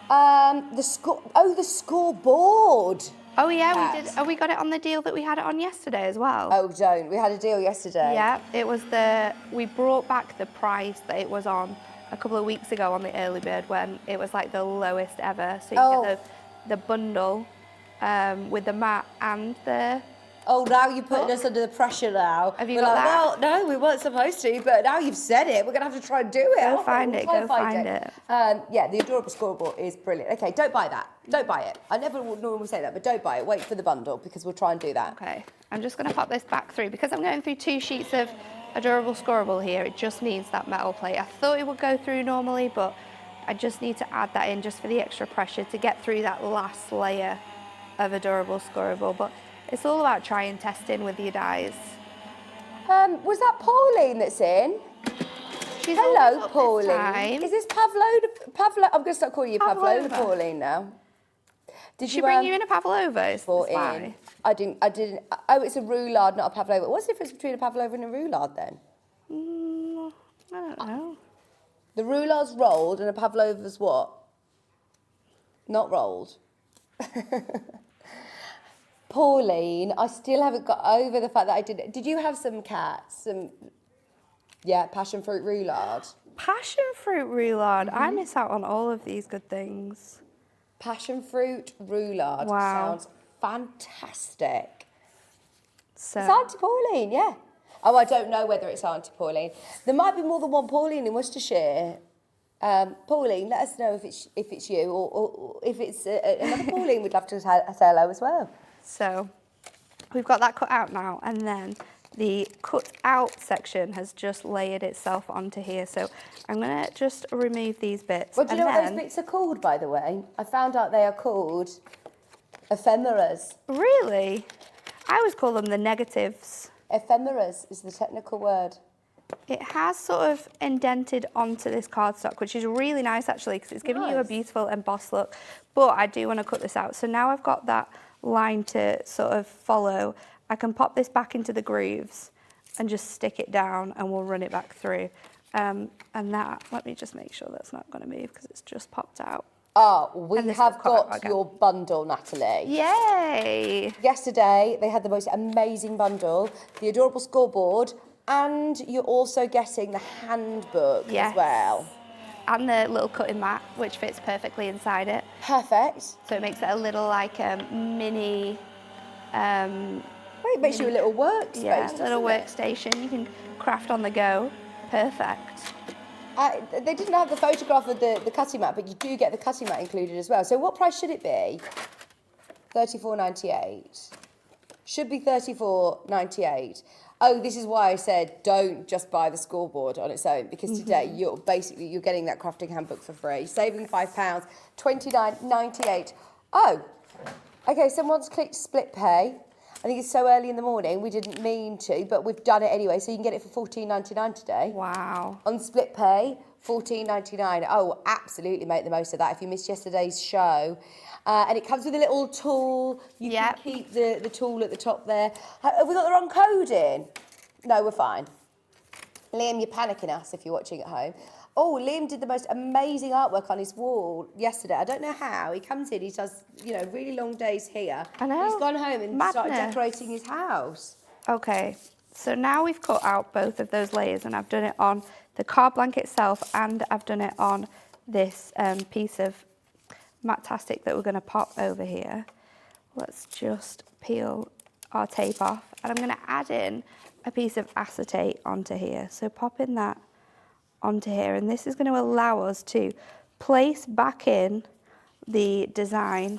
The scoreboard. Oh yeah, we did. Oh, we got it on the deal that we had it on yesterday as well. Oh, don't. We had a deal yesterday. Yeah, it was we brought back the price that it was on a couple of weeks ago on the early bird when it was like the lowest ever. So you get the bundle with the mat and the... Oh, now you're putting us under the pressure now. Have you got that? Well, no, we weren't supposed to, but now you've said it, we're going to have to try and do it. Go find it. Yeah, the Adorable Scorable is brilliant. Okay, don't buy that. Don't buy it. I never normally say that, but don't buy it. Wait for the bundle because we'll try and do that. Okay, I'm just going to pop this back through. Because I'm going through 2 sheets of Adorable Scorable here, it just needs that metal plate. I thought it would go through normally, but I just need to add that in just for the extra pressure to get through that last layer of Adorable Scorable. But it's all about trying and testing with your dies. Was that Pauline that's in? She's Hello, Pauline. Is this Pavlo? I'm going to start calling you Pavlova Pauline now. Did she bring you in a Pavlova? I didn't. Oh, it's a roulade, not a Pavlova. What's the difference between a Pavlova and a roulade then? I don't know. The roulade's rolled and a Pavlova's what? Not rolled. Pauline, I still haven't got over the fact that I didn't. Did you have some cats? Passion fruit roulade. Passion fruit roulade. I miss out on all of these good things. Passion fruit roulade. Wow. Sounds fantastic. So It's Auntie Pauline, yeah. Oh, I don't know whether it's Auntie Pauline. There might be more than one Pauline in Worcestershire. Pauline, let us know if it's you or if it's another Pauline. We'd love to say hello as well. So we've got that cut out now, and then the cut out section has just layered itself onto here. So I'm gonna just remove these bits. Well, do you know and what then, those bits are called, by the way? I found out they are called ephemeras. Really? I always call them the negatives. Ephemeras is the technical word. It has sort of indented onto this cardstock, which is really nice actually, because it's giving you a Nice. beautiful embossed look. But I do want to cut this out. So now I've got that line to sort of follow. I can pop this back into the grooves and just stick it down, and we'll run it back through. And that, let me just make sure that's not going to move because it's just popped out. Oh, we And this have will cut out got again. your bundle, Natalie. Yay! Yesterday, they had the most amazing bundle, the adorable scoreboard, and you're also getting the handbook Yes. as well. And the little cutting mat, which fits perfectly inside it. Perfect. So it makes it a little like mini, Well, it makes you a little workspace, yeah, doesn't little it? workstation. You can craft on the go. Perfect. They didn't have the photograph of the cutting mat, but you do get the cutting mat included as well. So what price should it be? $34.98. Should be $34.98. Oh, this is why I said don't just buy the scoreboard on its own, because today you're getting that crafting handbook for free, saving £5, $29.98. Oh, okay. Someone's clicked split pay. I think it's so early in the morning we didn't mean to, but we've done it anyway. So you can get it for $14.99 today. Wow. On split pay, $14.99. Oh, absolutely make the most of that if you missed yesterday's show. And it comes with a little tool. You Yep. can keep the tool at the top there. Have we got the wrong code in? No, we're fine. Liam, you're panicking us if you're watching at home. Oh, Liam did the most amazing artwork on his wall yesterday. I don't know how. He comes in, he does, really long days here. I know. He's gone home and started Madness. decorating his house. Okay, so now we've cut out both of those layers, and I've done it on the card blank itself, and I've done it on this piece of Matastic that we're going to pop over here. Let's just peel our tape off, and I'm going to add in a piece of acetate onto here. So popping that onto here, and this is going to allow us to place back in the design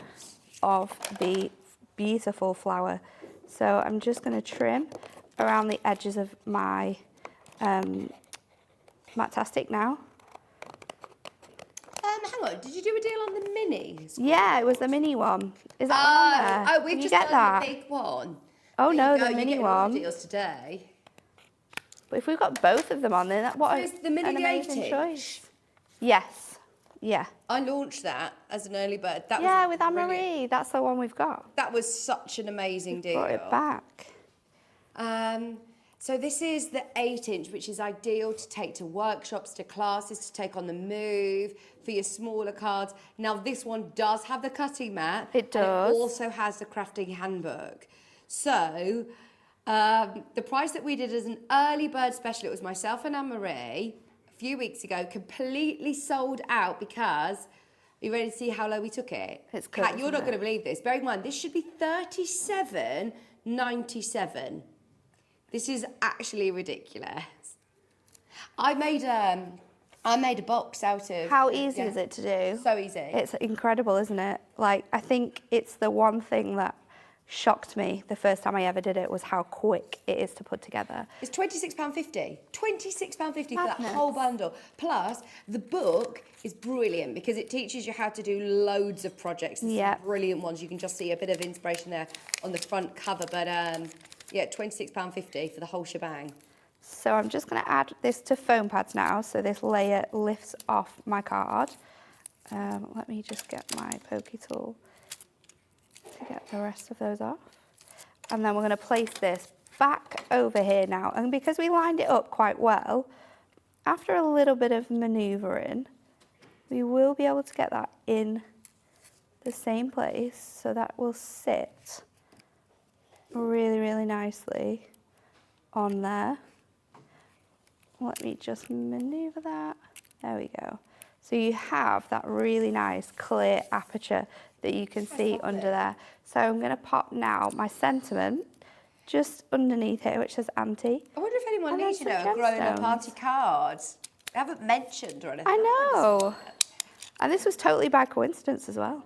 of the beautiful flower. So I'm just going to trim around the edges of my Matastic now. Hang on, did you do a deal on the minis? Yeah, it was the mini one. Is that one on there? we've Can you just get done that? the big one. Oh There no, you go, the you're mini getting all the one. deals today. But if we've got both of them on there, what So is the mini an the amazing 8-inch? choice. Yes. Yeah. I launched that as an early bird. That Yeah, was with Anne-Marie. brilliant. That's the one we've got. That was such an amazing deal. Brought it back. So this is the 8-inch, which is ideal to take to workshops, to classes, to take on the move, for your smaller cards. Now this one does have the cutting mat. It does. And it also has the crafting handbook. So the price that we did as an early bird special, it was myself and Anne-Marie a few weeks ago, completely sold out because, are you ready to see how low we took it? It's good, Kat, you're isn't not it? going to believe this. Bearing in mind, this should be $37.97. This is actually ridiculous. I made a box out of... How easy is it to do? So easy. It's incredible, isn't it? Like, I think it's the one thing that shocked me the first time I ever did it was how quick it is to put together. It's £26.50. £26.50 for that Madness. whole bundle. Plus, the book is brilliant because it teaches you how to do loads of projects. There's Yep. some brilliant ones. You can just see a bit of inspiration there on the front cover. But yeah, £26.50 for the whole shebang. So I'm just going to add this to foam pads now, so this layer lifts off my card. Let me just get my pokey tool to get the rest of those off. And then we're going to place this back over here now. And because we lined it up quite well, after a little bit of manoeuvring, we will be able to get that in the same place, so that will sit really, really nicely on there. Let me just maneuver that. There we go. So you have that really nice clear aperture that you can see under there. So I'm going to pop now my sentiment just underneath here, which says Auntie. I wonder if anyone And needs, then you know, some a grown-up gemstones. auntie card. They haven't mentioned or anything. I know. And this was totally by coincidence as well.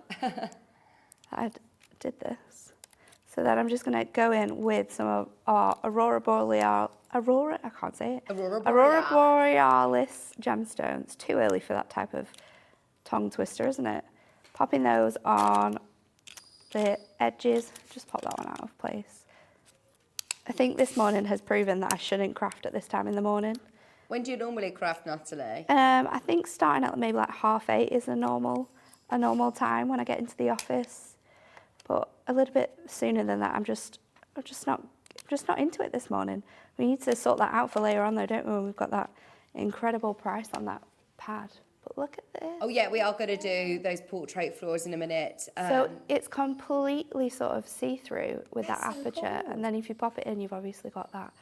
I did this. So then I'm just going to go in with some of our Aurora Borealis gemstones. Too early for that type of tongue twister, isn't it? Popping those on the edges. Just pop that one out of place. I think this morning has proven that I shouldn't craft at this time in the morning. When do you normally craft, Natalie? I think starting at maybe like 8:30 is a normal time when I get into the office. But a little bit sooner than that, I'm just not into it this morning. We need to sort that out for later on though, don't we? When we've got that incredible price on that pad. But look at this. Oh yeah, we are going to do those portrait flowers in a minute. So it's completely sort of see-through with that aperture. And then if you pop it in, you've obviously got that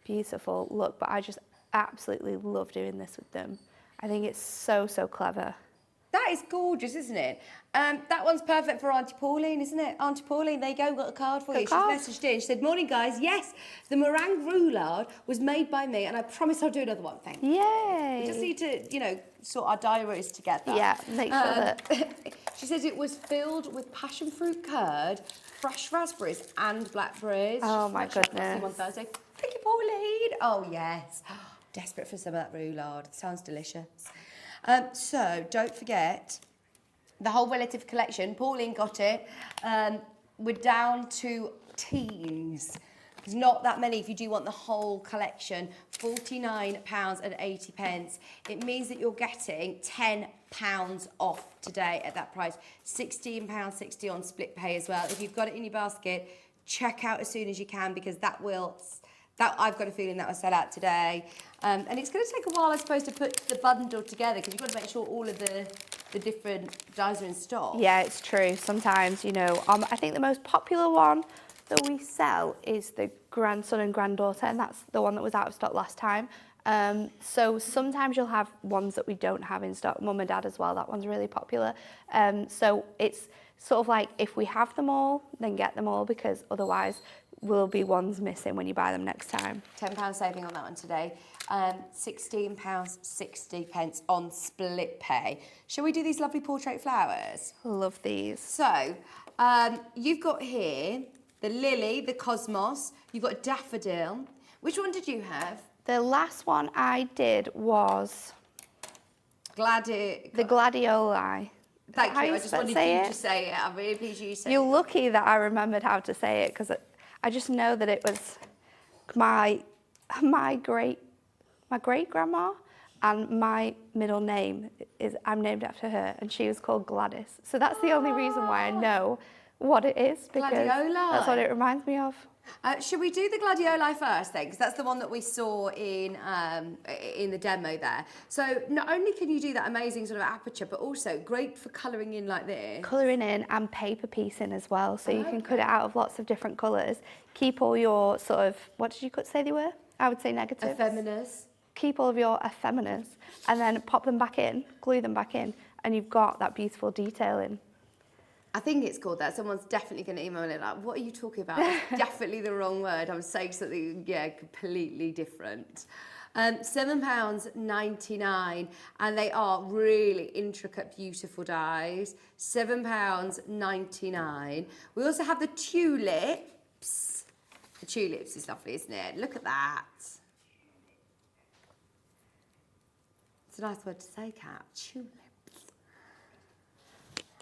beautiful look. But I just absolutely love doing this with them. I think it's so, so clever. That is gorgeous, isn't it? That one's perfect for Auntie Pauline, isn't it? Auntie Pauline, there you go, got a card for you. card. She's messaged in. She said, morning, guys. Yes, the meringue roulade was made by me, and I promise I'll do another one. Thank you. Yay! We just need to, you know, sort our diaries together. Yeah, make sure that... She says it was filled with passion fruit curd, fresh raspberries, and blackberries. Oh, my Workshop will see you goodness. on Thursday. Thank you, Pauline. Oh, yes. Desperate for some of that roulade. Sounds delicious. So don't forget the whole relative collection. Pauline got it. We're down to teens. There's not that many if you do want the whole collection. £49.80. It means that you're getting £10 off today at that price. £16.60 on split pay as well. If you've got it in your basket, check out as soon as you can because that I've got a feeling that will sell out today. And it's going to take a while, I suppose, to put the bundle together because you've got to make sure all of the different dyes are in stock. Yeah, it's true. Sometimes, you know, I think the most popular one that we sell is the grandson and granddaughter, and that's the one that was out of stock last time. So sometimes you'll have ones that we don't have in stock. Mum and dad as well, that one's really popular. So it's sort of like if we have them all, then get them all because otherwise will be ones missing when you buy them next time. £10 saving on that one today. £16.60 on split pay. Shall we do these lovely portrait flowers? Love these. So, you've got here the lily, the cosmos, you've got daffodil. Which one did you have? The last one I did was the Gladioli. Thank you, I just wanted you to say it. I'm really pleased you said it. You're lucky that I remembered how to say it because I just know that it was my great-grandma and my middle name I'm named after her and she was called Gladys. So that's the only reason why I know what it is because Gladioli. that's what it reminds me of. Should we do the Gladioli first then? Because that's the one that we saw in the demo there. So not only can you do that amazing sort of aperture, but also great for colouring in like this. Colouring in and paper piecing as well. So you can cut it out of lots of different colours. Keep all your sort of, what did you say they were? I would say negatives. Effeminate. Keep all of your effeminates and then pop them back in, glue them back in, and you've got that beautiful detailing. I think it's called that. Someone's definitely going to email it like, what are you talking about? It's definitely the wrong word. I'm saying something, completely different. £7.99, and they are really intricate, beautiful dies. £7.99. We also have the tulips. The tulips is lovely, isn't it? Look at that. It's a nice word to say, Kat. Tulips.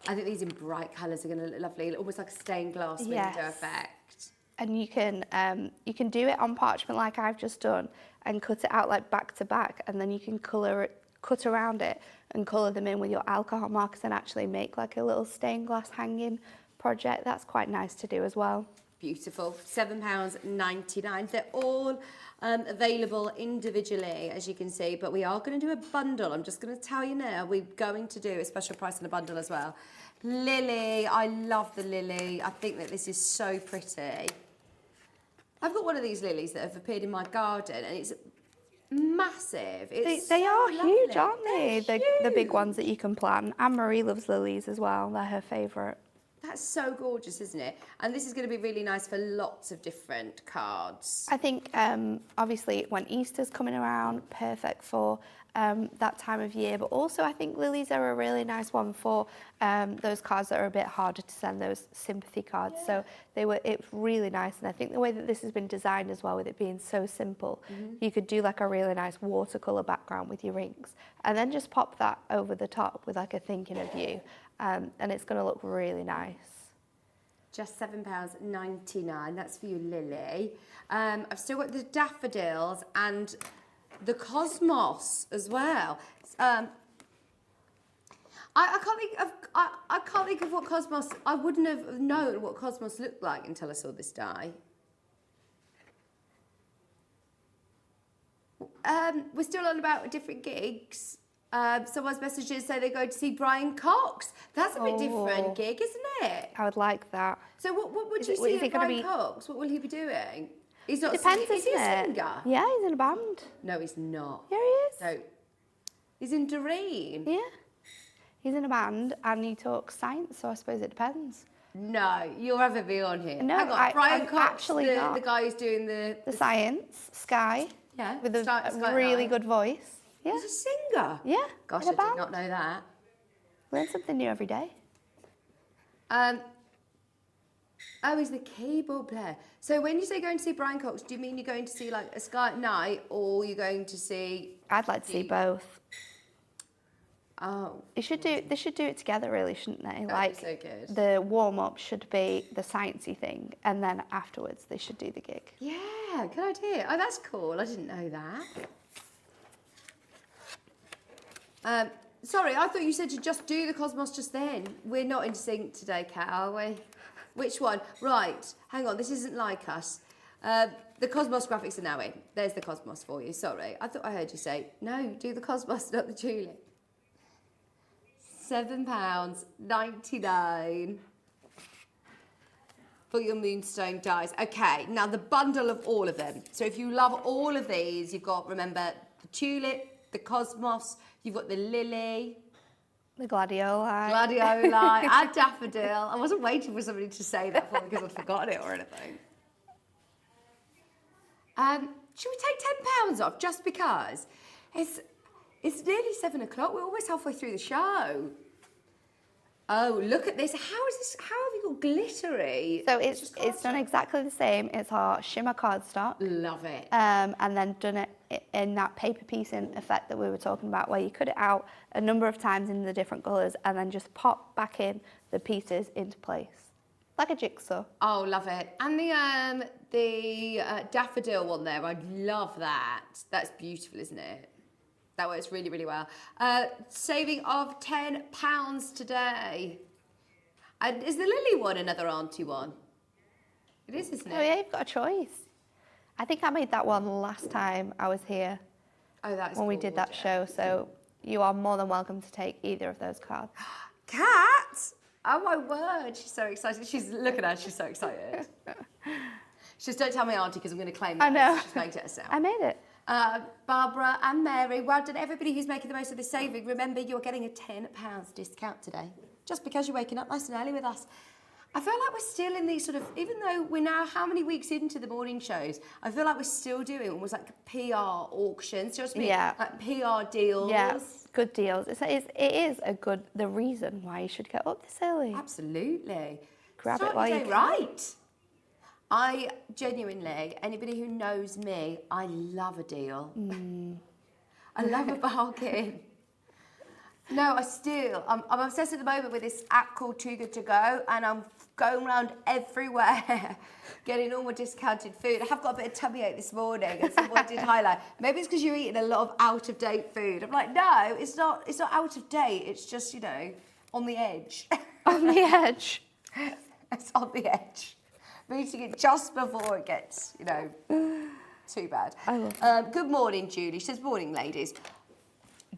I think these in bright colours are going to look lovely, almost like a stained glass window effect. And you can do it on parchment like I've just done and cut it out like back to back, and then you can cut around it and colour them in with your alcohol markers and actually make like a little stained glass hanging project. That's quite nice to do as well. Beautiful. £7.99. They're all available individually, as you can see, but we are going to do a bundle. I'm just going to tell you now, we're going to do a special price on a bundle as well. Lily, I love the lily. I think that this is so pretty. I've got one of these lilies that have appeared in my garden, and it's massive. It's They so are huge, lovely. aren't they? They're The big huge. ones that you can plant. Anne-Marie loves lilies as well. They're her favourite. That's so gorgeous, isn't it? And this is going to be really nice for lots of different cards. I think obviously when Easter's coming around, perfect for that time of year. But also I think lilies are a really nice one for those cards that are a bit harder to send, those sympathy cards. So it's really nice. And I think the way that this has been designed as well, with it being so simple, you could do like a really nice watercolour background with your inks and then just pop that over the top with like a thinking of you. And it's going to look really nice. Just £7.99. That's for you, Lily. I've still got the daffodils and the cosmos as well. I can't think of what cosmos. I wouldn't have known what cosmos looked like until I saw this die. We're still on about different gigs. Someone's messages say they're going to see Brian Cox. That's a bit different gig, isn't it? I would like that. So what would you Is see it at gonna Brian be- Cox? What will he be doing? He's not Depends, singing. Is he isn't a it? singer? Yeah, he's in a band. No, he's not. Yeah, he is. So he's in Doreen. Yeah. He's in a band and he talks science, so I suppose it depends. No, you'll have to be on here. No, Hang on, Brian I'm Cox, actually not. the guy who's doing the The science, Sky, yeah, with a Sky really High. good voice. Yeah, He's a singer. yeah. Gosh, in I a did band. not know that. Learn something new every day. Oh, he's the keyboard player. So when you say going to see Brian Cox, do you mean you're going to see like a Sky at Night, or you're going to see? I'd like to see both. Oh, They should do it together, really, shouldn't they? that'd be so good. The warm up should be the sciencey thing, and then afterwards they should do the gig. Yeah, good idea. Oh, that's cool. I didn't know that. Sorry, I thought you said to just do the cosmos just then. We're not in sync today, Kat, are we? Which one? Right, hang on, this isn't like us. The cosmos graphics are now in. There's the cosmos for you, sorry. I thought I heard you say, no, do the cosmos, not the tulip. £7.99 for your moonstone dies. Okay, now the bundle of all of them. So if you love all of these, you've got, remember, the tulip, the cosmos, you've got the lily, The gladioli. gladioli, and daffodil. I wasn't waiting for somebody to say that for me because I'd forgotten it or anything. Should we take £10 off just because? It's nearly 7 o'clock. We're almost halfway through the show. Oh, look at this. How have you got glittery? So it's done exactly the same. It's our shimmer cardstock. Love it. And then done it in that paper piecing effect that we were talking about, where you cut it out a number of times in the different colours and then just pop back in the pieces into place, like a jigsaw. Oh, love it. And the daffodil one there, I love that. That's beautiful, isn't it? That works really, really well. Saving of £10 today. And is the lily one another auntie one? It is, isn't it? Oh yeah, you've got a choice. I think I made that one last time I was here Oh, that's when we did that show, so you are more than welcome to take either of those cards. Kat! Oh my word, she's so excited. She's look at her, she's so excited. Just don't tell my auntie because I'm going to claim that. I know. She's going to herself. I made it. Barbara and Mary, well done everybody who's making the most of this saving. Remember, you're getting a £10 discount today, just because you're waking up nice and early with us. I feel like we're still in these sort of, even though we're now how many weeks into the morning shows, I feel like we're still doing almost like PR auctions, just me, Yeah. like PR deals. Yeah, good deals. It is the reason why you should get up this early. Absolutely. Grab Start it while your you day can. right. I genuinely, anybody who knows me, I love a deal. I love a bargain. No, I'm obsessed at the moment with this app called Too Good To Go, and I'm going around everywhere getting all my discounted food. I have got a bit of tummy ache this morning, and someone did highlight, maybe it's because you're eating a lot of out-of-date food. I'm like, no, it's not out of date, it's just, on the edge. On the edge. It's on the edge. I'm eating it just before it gets, too bad. I love Good morning, Julie. She says, morning, ladies.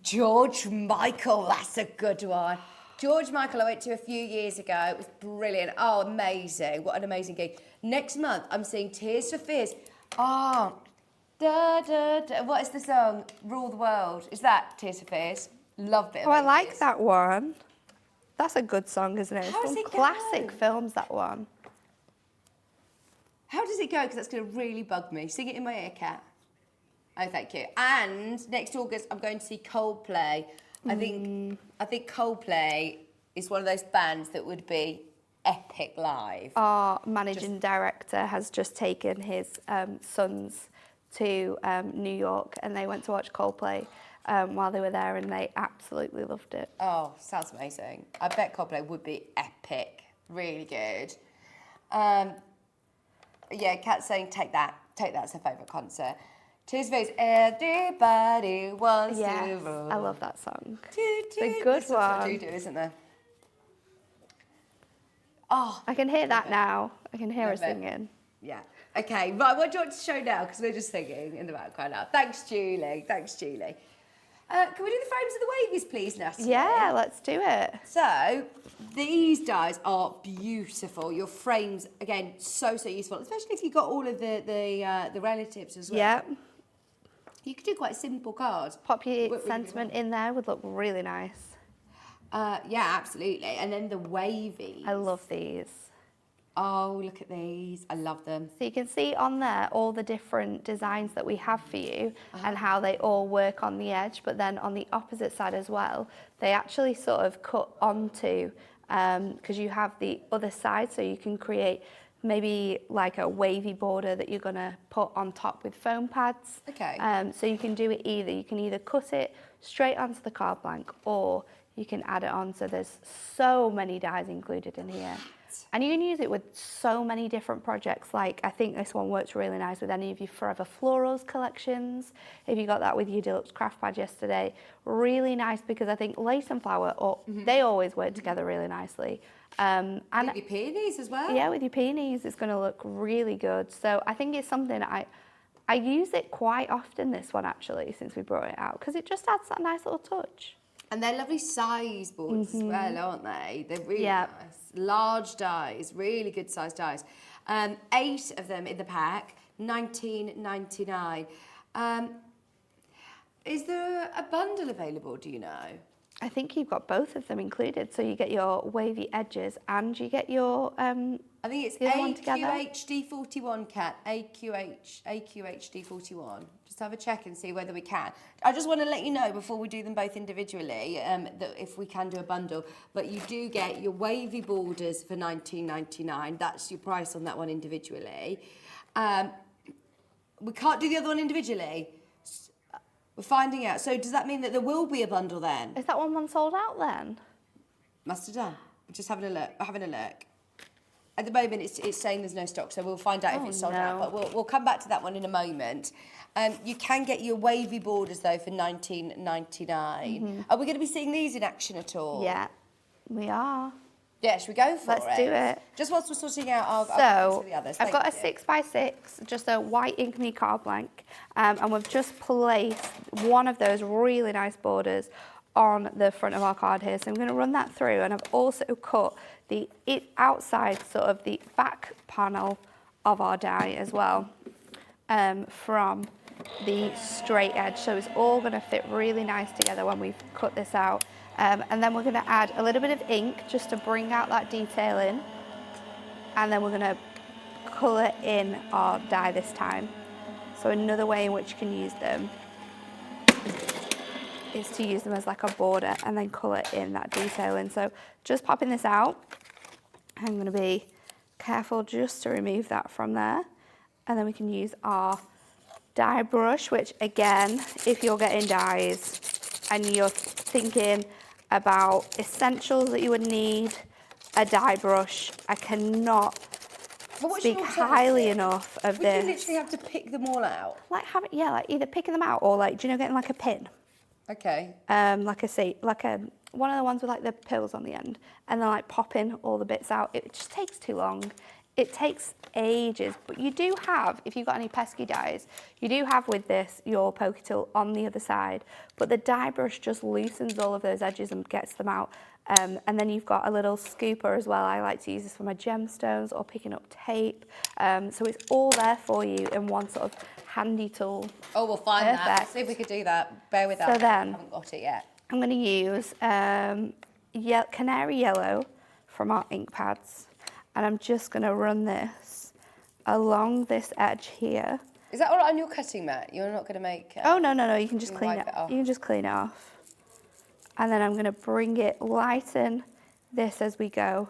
George Michael, that's a good one. George Michael, I went to a few years ago. It was brilliant. Oh, amazing. What an amazing gig. Next month, I'm seeing Tears for Fears. Oh, Da, da, da. What is the song? Rule the World. Is that Tears for Fears? Love it. Oh, I like that one. That's a good song, isn't it? It's How does from it go? classic films, that one. How does it go? Because that's going to really bug me. Sing it in my ear, Kat. Oh, thank you. And next August, I'm going to see Coldplay. I think Coldplay is one of those bands that would be epic live. Our managing director has just taken his sons to New York, and they went to watch Coldplay while they were there, and they absolutely loved it. Oh, sounds amazing. I bet Coldplay would be epic. Really good. Yeah, Kat's saying take that. It's her favourite concert. Tears for Fears, everybody wants to roll. I love that song. It's a good one. What you do, isn't there? Oh, I can hear that now. I can hear her Love it. singing. yeah. Okay, right, what do you want to show now? Because we're just singing in the background now. Thanks, Julie. Can we do the frames of the wavies, please, Natalie? Yeah, let's do it. So, these dies are beautiful. Your frames, again, so useful, especially if you've got all of the relatives as well. Yeah. You could do quite simple cards. Pop your Really sentiment in there would look really nice. Yeah, absolutely. And then the wavies. I love these. Oh, look at these. I love them. So you can see on there all the different designs that we have for you and how they all work on the edge, but then on the opposite side as well, they actually sort of cut onto, because you have the other side, so you can create maybe like a wavy border that you're going to put on top with foam pads. Okay. So you can do it either. You can either cut it straight onto the card blank, or you can add it on. So there's so many dies included in here. And you can use it with so many different projects. Like, I think this one works really nice with any of your Forever Florals collections. If you got that with your Deluxe Craft Pad yesterday, really nice, because I think lace and flower, they always work together really nicely. And with your peonies as well. Yeah, with your peonies, it's going to look really good. So I think it's something I use it quite often, this one actually, since we brought it out, because it just adds that nice little touch. And they're lovely size boards as well, aren't they? They're really nice. Large dies, really good sized dies. 8 of them in the pack, $19.99. Is there a bundle available, do you know? I think you've got both of them included. So you get your wavy edges and you get your I think it's AQHD41, Kat. AQHD41. Just have a check and see whether we can. I just want to let you know before we do them both individually that if we can do a bundle. But you do get your wavy borders for $19.99. That's your price on that one individually. We can't do the other one individually. We're finding out. So does that mean that there will be a bundle then? Is that one sold out then? Must have done. We're just having a look. At the moment, it's saying there's no stock, so we'll find out if it's sold out. But we'll come back to that one in a moment. You can get your wavy borders though for $19.99. Are we going to be seeing these in action at all? Yeah, we are. Yeah, should we go for it? Let's do it. Just whilst we're sorting out our So, the others. I've got a Thank you. 6x6, just a white ink me card blank, and we've just placed one of those really nice borders on the front of our card here. So I'm going to run that through, and I've also cut the outside, sort of the back panel of our die as well, from the straight edge. So it's all going to fit really nice together when we've cut this out. And then we're going to add a little bit of ink just to bring out that detail in. And then we're going to colour in our die this time. So another way in which you can use them is to use them as like a border and then colour in that detail in. So just popping this out, I'm going to be careful just to remove that from there. And then we can use our die brush, which again, if you're getting dies and you're thinking about essentials that you would need, a die brush, I cannot speak highly enough of this. Would you literally have to pick them all out? Like like either picking them out or like, do you know, getting like a pin? Okay. One of the ones with like the pills on the end, and then like popping all the bits out. It just takes too long. It takes ages, but you do have, if you've got any pesky dies, you do have with this your poker tool on the other side, but the die brush just loosens all of those edges and gets them out And then you've got a little scooper as well. I like to use this for my gemstones or picking up tape. So it's all there for you in one sort of handy tool. Oh, we'll find that. Perfect. Let's see if we could do that. Bear with So that. then- I haven't got it yet. I'm going to use canary yellow from our ink pads, and I'm just going to run this along this edge here. Is that all right on your cutting mat? You're not going to make... Oh, no, you can just you clean wipe it it off. You can just clean it off. And then I'm going to bring it, lighten this as we go,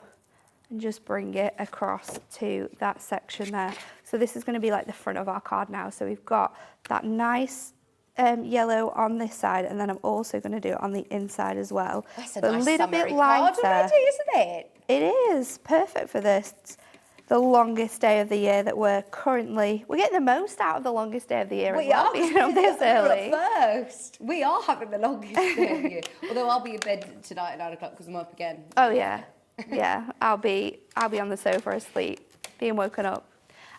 and just bring it across to that section there. So this is going to be like the front of our card now. So we've got that nice yellow on this side, and then I'm also going to do it on the inside as well. That's a But nice little bit summery card lighter. already, isn't it? It is perfect for this. The longest day of the year that we're getting the most out of the longest day of the year as well, being up this early. First, we are having the longest day of the year. Although I'll be in bed tonight at 9 o'clock because I'm up again. Oh yeah, yeah. I'll be on the sofa asleep, being woken up.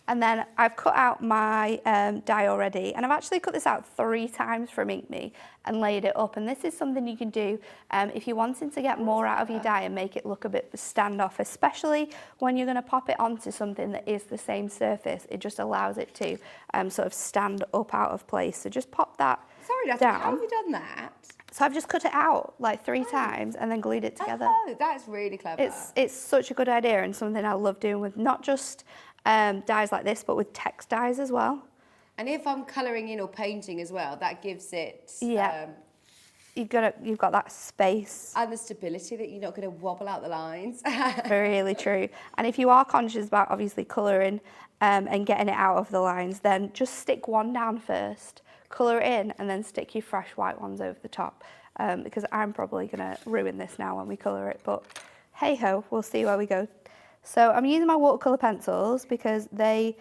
And then I've cut out my die already, and I've actually cut this out 3 times from Ink Me and laid it up. And this is something you can do if you're wanting to get more out of your die and make it look a bit standoff, especially when you're going to pop it onto something that is the same surface. It just allows it to sort of stand up out of place. So just pop that Sorry, Natalie, down. how have you done that? So I've just cut it out like 3 times and then glued it together. Oh, that's really clever. It's such a good idea and something I love doing with not just dies like this, but with text dies as well. And if I'm colouring in or painting as well, that gives it... Yeah. You've got that space. and the stability that you're not going to wobble out the lines. Really true. And if you are conscious about obviously colouring and getting it out of the lines, then just stick one down first, colour it in, and then stick your fresh white ones over the top. Because I'm probably going to ruin this now when we colour it, but hey ho, we'll see where we go. So I'm using my watercolour pencils because they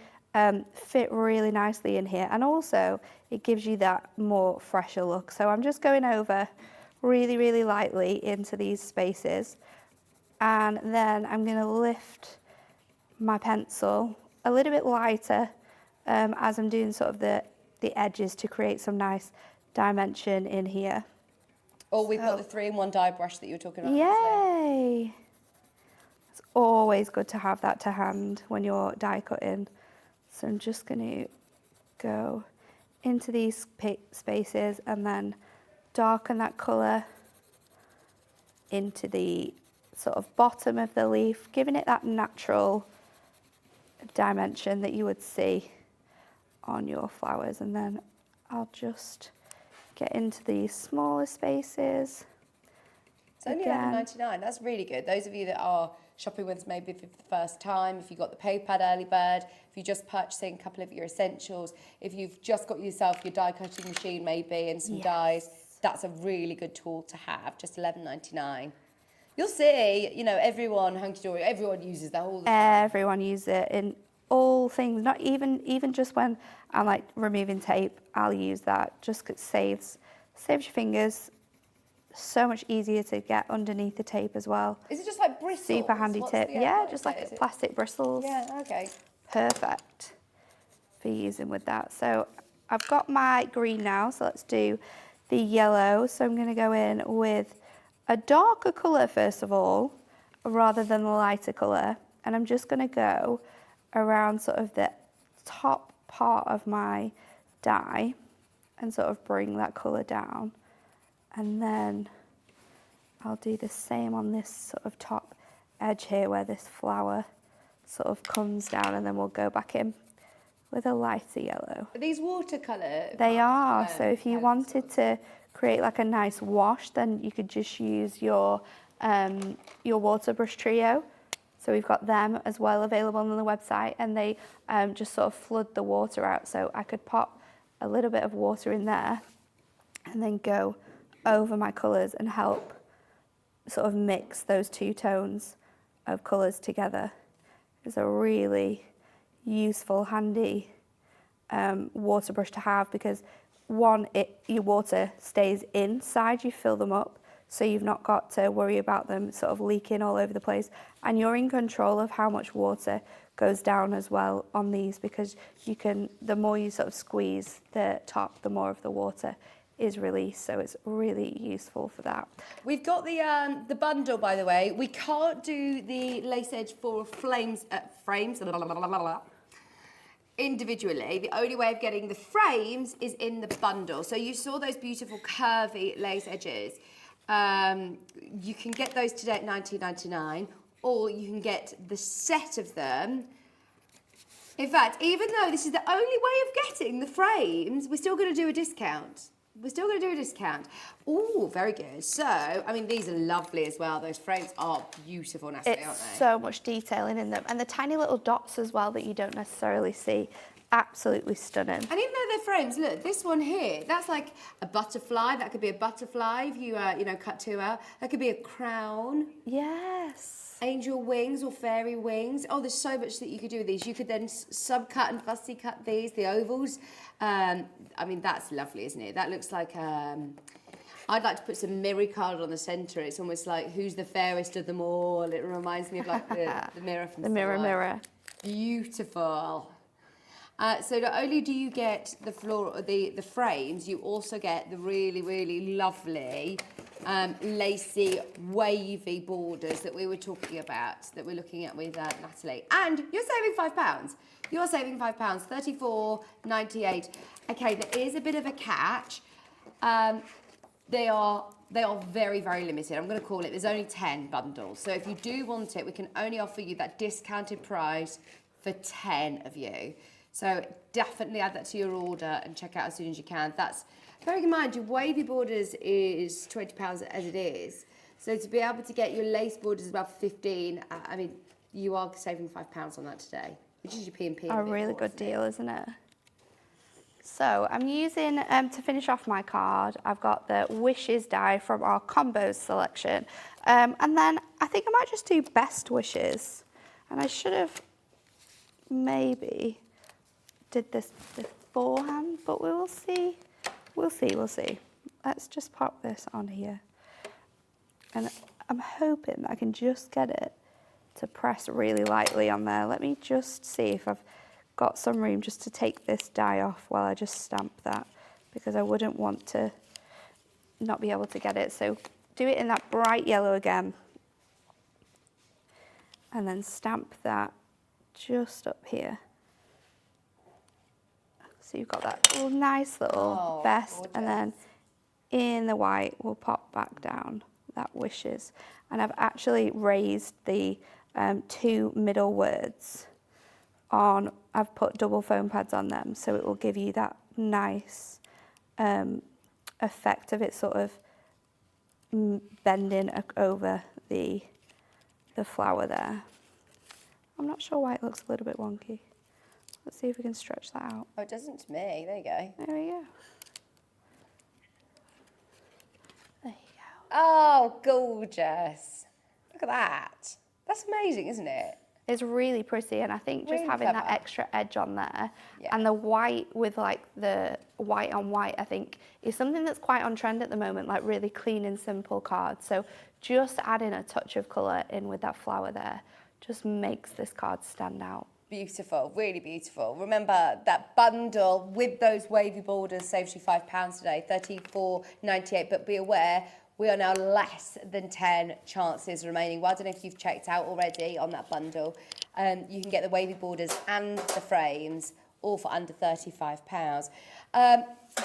fit really nicely in here, and also it gives you that more fresher look. So I'm just going over really, really lightly into these spaces, and then I'm going to lift my pencil a little bit lighter as I'm doing sort of the edges to create some nice dimension in here. Or we've got the 3-in-1 die brush that you were talking about. Yay! It's always good to have that to hand when you're die cutting. So I'm just going to go into these spaces and then darken that colour into the sort of bottom of the leaf, giving it that natural dimension that you would see on your flowers. And then I'll just get into these smaller spaces. It's only $11.99. That's really good. Those of you that are shopping with us maybe for the first time, if you got the paper pad early bird, if you're just purchasing a couple of your essentials, if you've just got yourself your die cutting machine maybe and some dies, that's a really good tool to have. Just $11.99. You'll see, you know, everyone, Hunkydory, everyone uses that all the time. Everyone uses it in all things, not even just when I'm like removing tape, I'll use that just 'cause it saves your fingers. So much easier to get underneath the tape as well. Is it just like bristles? Super handy What's tip. the Yeah, end just of it? like Is it- plastic bristles. Yeah, okay. Perfect for using with that. So I've got my green now, so let's do the yellow. So I'm going to go in with a darker colour first of all, rather than the lighter colour. And I'm just going to go around sort of the top part of my die and sort of bring that colour down. And then I'll do the same on this sort of top edge here where this flower sort of comes down, and then we'll go back in with a lighter yellow. Are these watercolour? They are, so if you wanted to create like a nice wash, then you could just use your water brush trio. So we've got them as well available on the website, and they just sort of flood the water out. So I could pop a little bit of water in there and then go over my colours and help sort of mix those 2 tones of colours together. It's a really useful, handy water brush to have because one, your water stays inside, you fill them up, so you've not got to worry about them sort of leaking all over the place, and you're in control of how much water goes down as well on these, because you can, the more you sort of squeeze the top, the more of the water is released, so it's really useful for that. We've got the bundle, by the way. We can't do the lace edge for frames individually. The only way of getting the frames is in the bundle. So you saw those beautiful curvy lace edges. You can get those today at $19.99, or you can get the set of them. In fact, even though this is the only way of getting the frames, we're still going to do a discount. We're still going to do a discount. Oh, very good. So, I mean, these are lovely as well. Those frames are beautiful, Natalie, aren't they? It's so much detailing in them. And the tiny little dots as well that you don't necessarily see. Absolutely stunning. And even though they're frames, look, this one here, that's like a butterfly. That could be a butterfly if you, cut two out. That could be a crown. Yes. Angel wings or fairy wings. Oh, there's so much that you could do with these. You could then subcut and fussy cut these, the ovals. I mean, that's lovely, isn't it? That looks like, I'd like to put some mirror card on the centre. It's almost like, who's the fairest of them all? It reminds me of like the mirror from the mirror. Beautiful. So not only do you get the frames, you also get the really, really lovely lacy, wavy borders that we were talking about, that we're looking at with Natalie. And you're saving £5. You're saving £5, $34.98. Okay, there is a bit of a catch. They are very, very limited. I'm going to call it, there's only 10 bundles. So if you do want it, we can only offer you that discounted price for 10 of you. So definitely add that to your order and check out as soon as you can. That's, bearing in mind, your wavy borders is £20 as it is. So to be able to get your lace borders about 15, I mean, you are saving £5 on that today, which is your P&P. A really good deal, isn't it? So I'm using, to finish off my card, I've got the Wishes die from our Combos selection. And then I think I might just do Best Wishes. And I should have maybe did this beforehand, but we will see. We'll see. Let's just pop this on here. And I'm hoping that I can just get it to press really lightly on there. Let me just see if I've got some room just to take this die off while I just stamp that, because I wouldn't want to not be able to get it. So do it in that bright yellow again. And then stamp that just up here. So you've got that little nice little best, gorgeous. And then in the white we'll pop back down that Wishes. And I've actually raised the two middle words on, I've put double foam pads on them, so it will give you that nice effect of it sort of bending over the flower there. I'm not sure why it looks a little bit wonky. Let's see if we can stretch that out. Oh, it doesn't to me. There you go. There we go. There you go. Oh, gorgeous. Look at that. That's amazing, isn't it? It's really pretty, and I think just Really having clever. that extra edge on there, Yeah. and the white with like the white on white, I think is something that's quite on trend at the moment, like really clean and simple cards. So just adding a touch of colour in with that flower there just makes this card stand out. Beautiful, really beautiful. Remember that bundle with those wavy borders saves you £5 today, $34.98. But be aware, we are now less than 10 chances remaining. Well, I don't know if you've checked out already on that bundle. You can get the wavy borders and the frames all for under £35.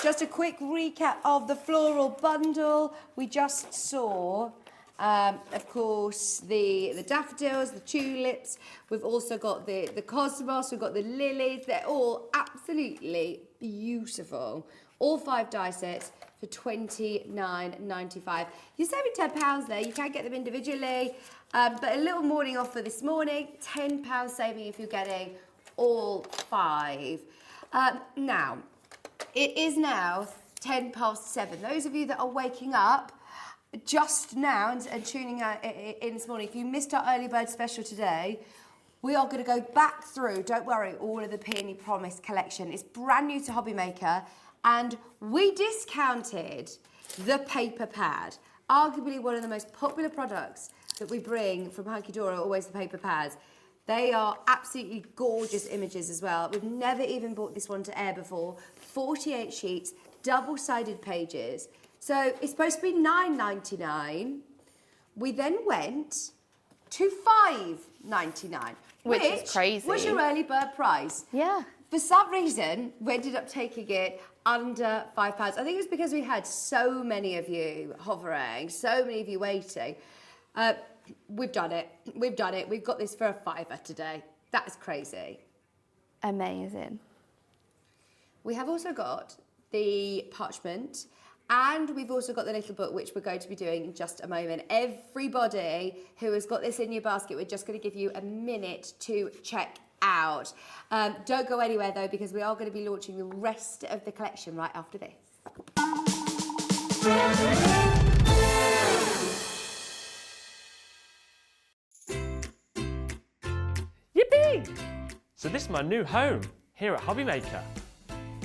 Just a quick recap of the floral bundle. We just saw, of course, the daffodils, the tulips. We've also got the cosmos, we've got the lilies. They're all absolutely beautiful. All 5 die sets for $29.95. You're saving £10 there. You can get them individually, but a little morning offer this morning, £10 saving if you're getting all 5. Now, it is now 7:10. Those of you that are waking up just now and tuning in this morning, if you missed our early bird special today, we are going to go back through, don't worry, all of the Peony Promise collection. It's brand new to Hobbymaker, and we discounted the paper pad. Arguably one of the most popular products that we bring from Hunkydory are always the paper pads. They are absolutely gorgeous images as well. We've never even brought this one to air before. 48 sheets, double-sided pages. So it's supposed to be $9.99. We then went to $5.99, Which is crazy. was your early bird price. Yeah. For some reason, we ended up taking it under £5. I think it was because we had so many of you hovering, so many of you waiting. We've done it. We've done it. We've got this for a £5 today. That is crazy. Amazing. We have also got the parchment, and we've also got the little book, which we're going to be doing in just a moment. Everybody who has got this in your basket, we're just going to give you a minute to check out. Don't go anywhere though, because we are going to be launching the rest of the collection right after this. Yippee! So this is my new home here at Hobbymaker.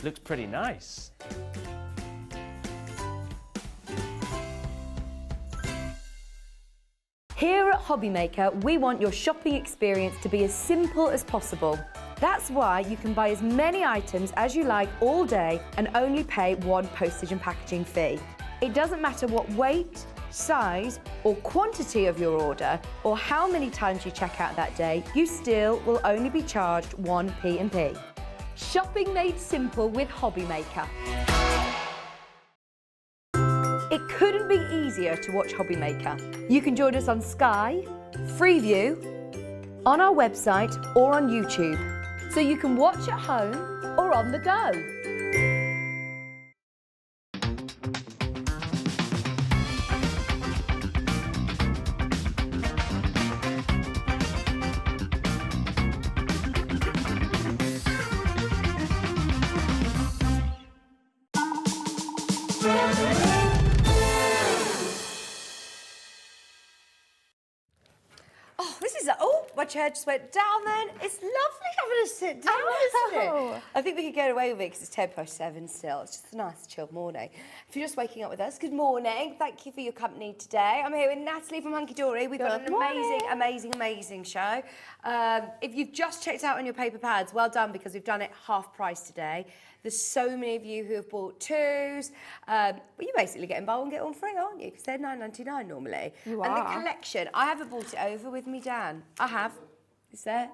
Looks pretty nice. Here at Hobbymaker, we want your shopping experience to be as simple as possible. That's why you can buy as many items as you like all day and only pay one postage and packaging fee. It doesn't matter what weight, size or quantity of your order or how many times you check out that day, you still will only be charged one P&P. Shopping made simple with Hobbymaker. It couldn't be easier to watch Hobbymaker. You can join us on Sky, Freeview, on our website or on YouTube, so you can watch at home or on the go. Oh, this is my chair just went down then. It's lovely having a sit down, isn't it? I think we could get away with it because it's 7 still. It's just a nice chilled morning. If you're just waking up with us, good morning. Thank you for your company today. I'm here with Natalie from Hunkydory. We've got an amazing show. If you've just checked out on your paper pads, well done, because we've done it half price today. There's so many of you who have bought twos. Well, you're basically getting buy one, get one free, aren't you? Because they're $9.99 normally. You and are. the collection, I haven't brought it over with me, Dan. I have. It's there.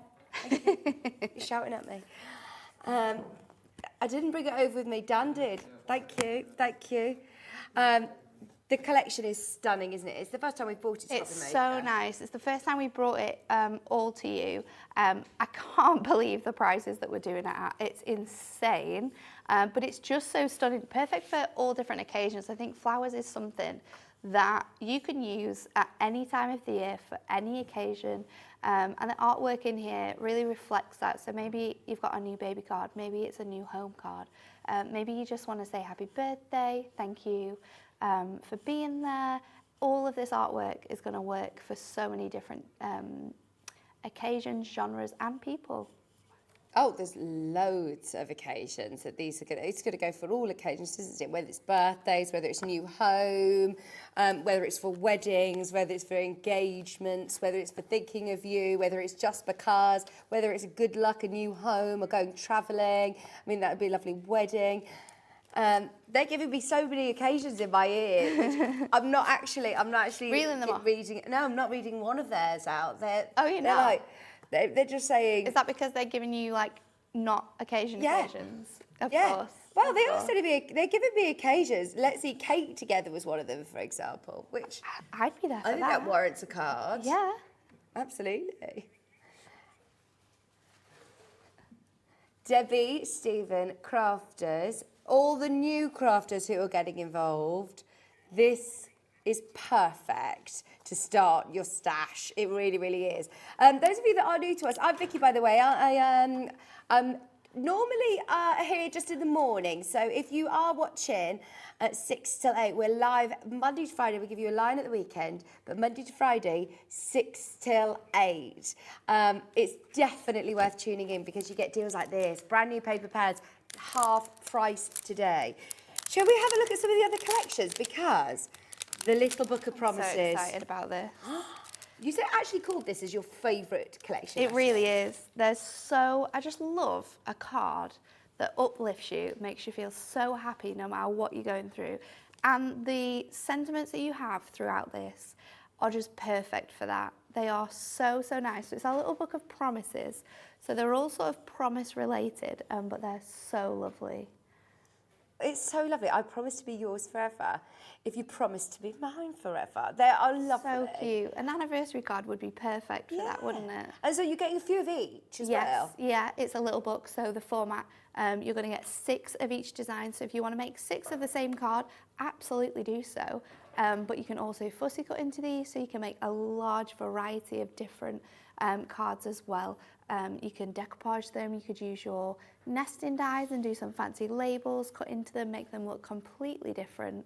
You're shouting at me. I didn't bring it over with me. Dan did. Thank you. The collection is stunning, isn't it? It's the first time we've brought it to It's Hobbymaker. so nice. It's the first time we brought it all to you. I can't believe the prices that we're doing it at. It's insane, but it's just so stunning. Perfect for all different occasions. I think flowers is something that you can use at any time of the year for any occasion. And the artwork in here really reflects that. So maybe you've got a new baby card, maybe it's a new home card. Maybe you just want to say happy birthday, thank you for being there. All of this artwork is going to work for so many different occasions, genres and people. Oh, there's loads of occasions that it's going to go for all occasions, isn't it? Whether it's birthdays, whether it's new home, whether it's for weddings, whether it's for engagements, whether it's for thinking of you, whether it's just because, whether it's a good luck, a new home, or going travelling. I mean, that would be a lovely wedding. They're giving me so many occasions in my ear, which I'm not actually Reeling them off. reading. No, I'm not reading one of theirs out. They're just saying. Is that because they're giving you like not occasions? Of course. Well, they're giving me occasions. Let's eat cake together was one of them, for example, which I'd be there for I think that warrants a card. Yeah. Absolutely. Debbie, Stephen, crafters, all the new crafters who are getting involved, this is perfect to start your stash. It really, really is. Those of you that are new to us, I'm Vicky, by the way. I'm normally here just in the morning. So if you are watching at 6 till 8, we're live Monday to Friday. We give you a line at the weekend, but Monday to Friday, 6 till 8. It's definitely worth tuning in because you get deals like this. Brand new paper pads, half price today. Shall we have a look at some of the other collections? Because the little book of promises. So excited about this. You said actually called this as your favourite collection. It really is. I just love a card that uplifts you, makes you feel so happy no matter what you're going through. And the sentiments that you have throughout this are just perfect for that. They are so, so nice. So it's our little book of promises. So they're all sort of promise related, but they're so lovely. It's so lovely. I promise to be yours forever if you promise to be mine forever. They are lovely. So cute. An anniversary card would be perfect for that, wouldn't it? And so you're getting a few of each as well? Yeah, it's a little book. So the format, you're going to get 6 of each design. So if you want to make 6 of the same card, absolutely do so. But you can also fussy cut into these, so you can make a large variety of different cards as well. You can decoupage them, you could use your nesting dies and do some fancy labels, cut into them, make them look completely different.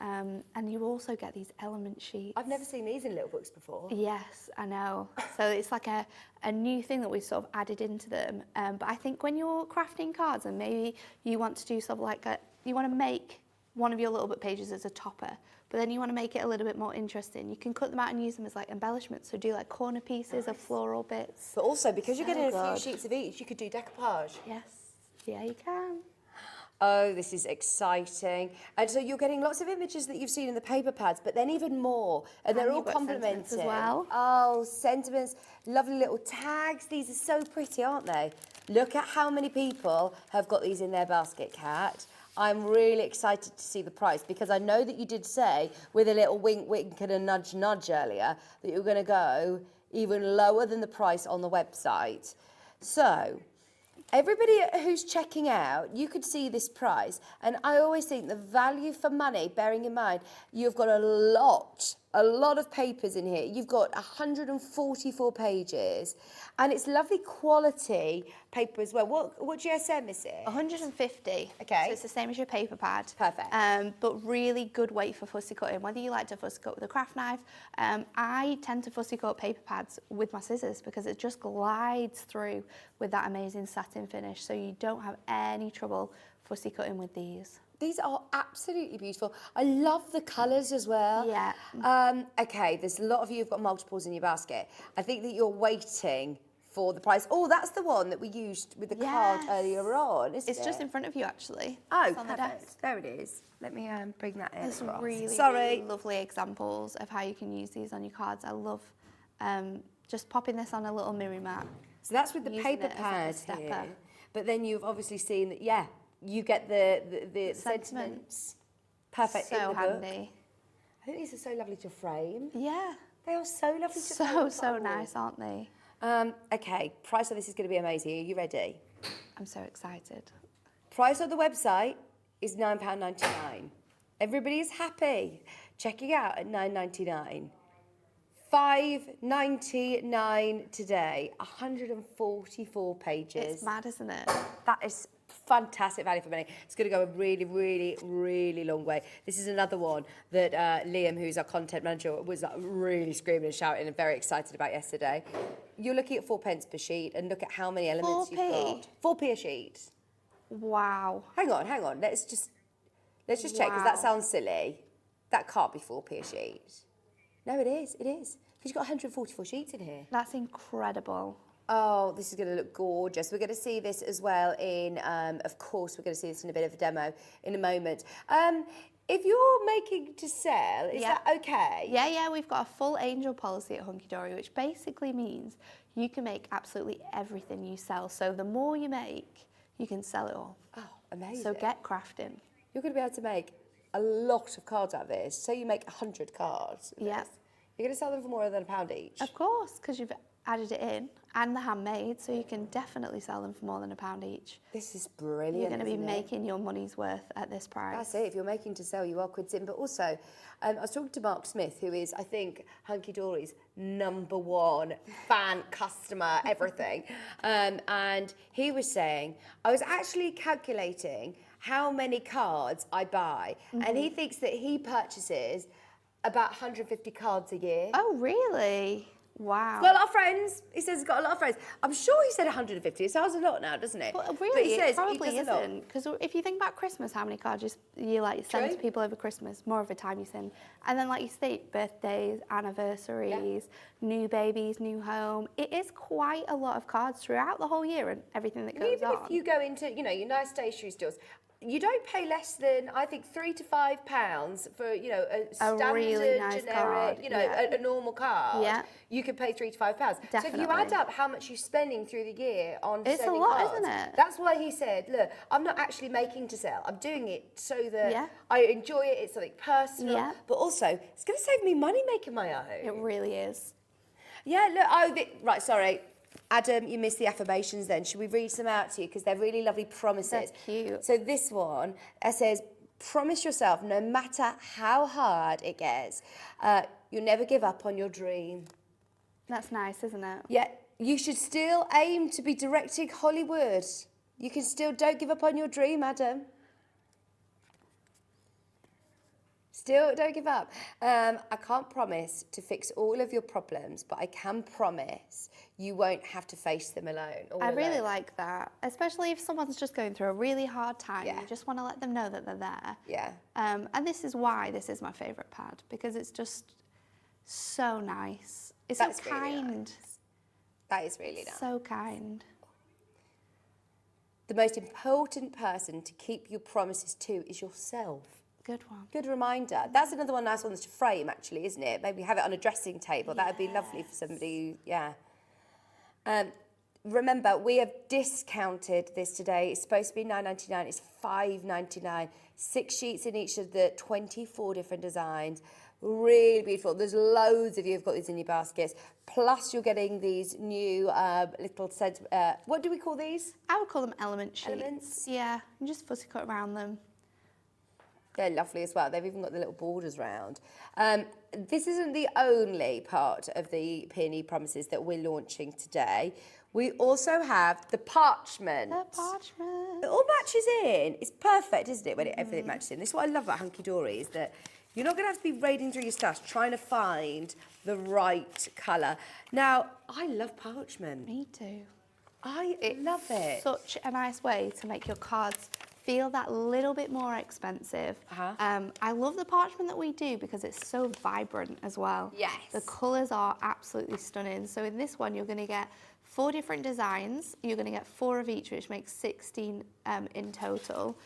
And you also get these element sheets. I've never seen these in little books before. Yes, I know. So it's like a new thing that we've sort of added into them. But I think when you're crafting cards and maybe you want to do sort of like you want to make one of your little book pages as a topper, but then you want to make it a little bit more interesting, you can cut them out and use them as like embellishments. So do like corner pieces of floral bits. But also, because you're So getting a good. few sheets of each, you could do decoupage. Yes, yeah, you can. Oh, this is exciting. And so you're getting lots of images that you've seen in the paper pads, but then even more. And they're And all you've got sentiments complementing. as well. Oh, sentiments. Lovely little tags. These are so pretty, aren't they? Look at how many people have got these in their basket, Kat. I'm really excited to see the price, because I know that you did say, with a little wink, wink and a nudge, nudge earlier, that you were going to go even lower than the price on the website. So, everybody who's checking out, you could see this price, and I always think the value for money, bearing in mind, you've got a lot of papers in here. You've got 144 pages, and it's lovely quality paper as well. What GSM is it? 150. Okay. So it's the same as your paper pad. Perfect. But really good weight for fussy cutting. Whether you like to fussy cut with a craft knife, I tend to fussy cut paper pads with my scissors because it just glides through with that amazing satin finish. So you don't have any trouble fussy cutting with these. These are absolutely beautiful. I love the colours as well. Yeah. Okay, there's a lot of you who've got multiples in your basket. I think that you're waiting for the price. Oh, that's the one that we used with the card Yes. earlier on, isn't it? It's just in front of you, actually. Oh, It's on the perfect. desk. There it is. Let me bring that in. There's some really, Sorry. really lovely examples of how you can use these on your cards. I love just popping this on a little mirror mat. So that's with the using paper it as like a pad stepper. here. But then you've obviously seen that, yeah, you get the sentiments. Perfect in So the book. handy. I think these are so lovely to frame. Yeah. They are so lovely to frame. So nice, aren't they? Okay, price of this is going to be amazing. Are you ready? I'm so excited. Price on the website is £9.99. Everybody is happy. Checking out at £9.99. £5.99 today. 144 pages. It's mad, isn't it? That is fantastic value for money. It's going to go a really, really, really long way. This is another one that Liam, who's our content manager, was really screaming and shouting and very excited about yesterday. You're looking at 4 pence per sheet, and look at how many elements 4p? you've got. 4p a sheet. Wow. Hang on. Let's just check, because that Wow. sounds silly. That can't be 4p a sheet. No, it is. It is. Because you've got 144 sheets in here. That's incredible. Oh, this is going to look gorgeous. We're going to see this as well in, of course, we're going to see this in a bit of a demo in a moment. If you're making to sell, is Yeah. that okay? Yeah, we've got a full angel policy at Hunkydory, which basically means you can make absolutely everything you sell. So the more you make, you can sell it all. Oh, amazing. So get crafting. You're going to be able to make a lot of cards out of this. Say you make 100 cards. with Yeah. this. You're going to sell them for more than £1 each. Of course, because you've added it in and the handmade, so you can definitely sell them for more than £1 each. This is brilliant. You're going to be isn't it? making your money's worth at this price. That's it. If you're making to sell, you are quids in. But also, I was talking to Mark Smith, who is, I think, Hunkydory's #1 fan, customer, everything. And he was saying, I was actually calculating how many cards I buy. And he thinks that he purchases about 150 cards a year. Oh, really? Wow. He's got a lot of friends. He says he's got a lot of friends. I'm sure he said 150. It sounds a lot now, doesn't it? But really, he says it probably he does a lot. isn't. Because if you think about Christmas, how many cards you like send to True. people over Christmas, more of the time you send. And then, like you say, birthdays, anniversaries, new babies, new home. It is quite a lot of cards throughout the whole year and everything that goes Even on. if you go into, you know, your nice stationery stores, you don't pay less than, I think, £3 to £5 for, you know, a standard, really nice generic, card, you know, yeah. a normal card. Yeah. You could pay £3 to £5. So if you Definitely. add up how much you're spending through the year on It's a sending lot, cards, isn't it? that's why he said, look, I'm not actually making to sell. I'm doing it so that Yeah. I enjoy it. It's something personal. Yeah. But also, it's going to save me money making my own. It really is. Yeah, look, right, sorry. Adam, you missed the affirmations then. Should we read some out to you? Because they're really lovely promises. That's cute. So this one says, promise yourself, no matter how hard it gets, you'll never give up on your dream. That's nice, isn't it? Yeah, you should still aim to be directing Hollywood. You can still, don't give up on your dream, Adam. Still, don't give up. I can't promise to fix all of your problems, but I can promise you won't have to face them alone. I really like that, especially if someone's just going through a really hard time. Yeah. You just want to let them know that they're there. Yeah. And this is why this is my favourite pad, because it's just so nice. It's That's so really kind. nice. That is really nice. So kind. The most important person to keep your promises to is yourself. Good one. Good reminder. That's another one nice one to frame, actually, isn't it? Maybe have it on a dressing table. That would be lovely for somebody, yeah. Remember, we have discounted this today. It's supposed to be $9.99. It's $5.99. 6 sheets in each of the 24 different designs. Really beautiful. There's loads of you who've got these in your baskets. Plus, you're getting these new little scent. What do we call these? I would call them element sheets. Elements? Yeah, and just fussy cut around them. They're lovely as well. They've even got the little borders round. This isn't the only part of the Peony Promises that we're launching today. We also have the parchment. The parchment. It all matches in. It's perfect, isn't it, when everything matches in? This is what I love about Hunkydory, is that you're not going to have to be raiding through your stash trying to find the right colour. Now, I love parchment. Me too. I love it. Such a nice way to make your cards feel that little bit more expensive. I love the parchment that we do because it's so vibrant as well. Yes. The colours are absolutely stunning. So in this one, you're going to get 4 different designs. You're going to get 4 of each, which makes 16 in total.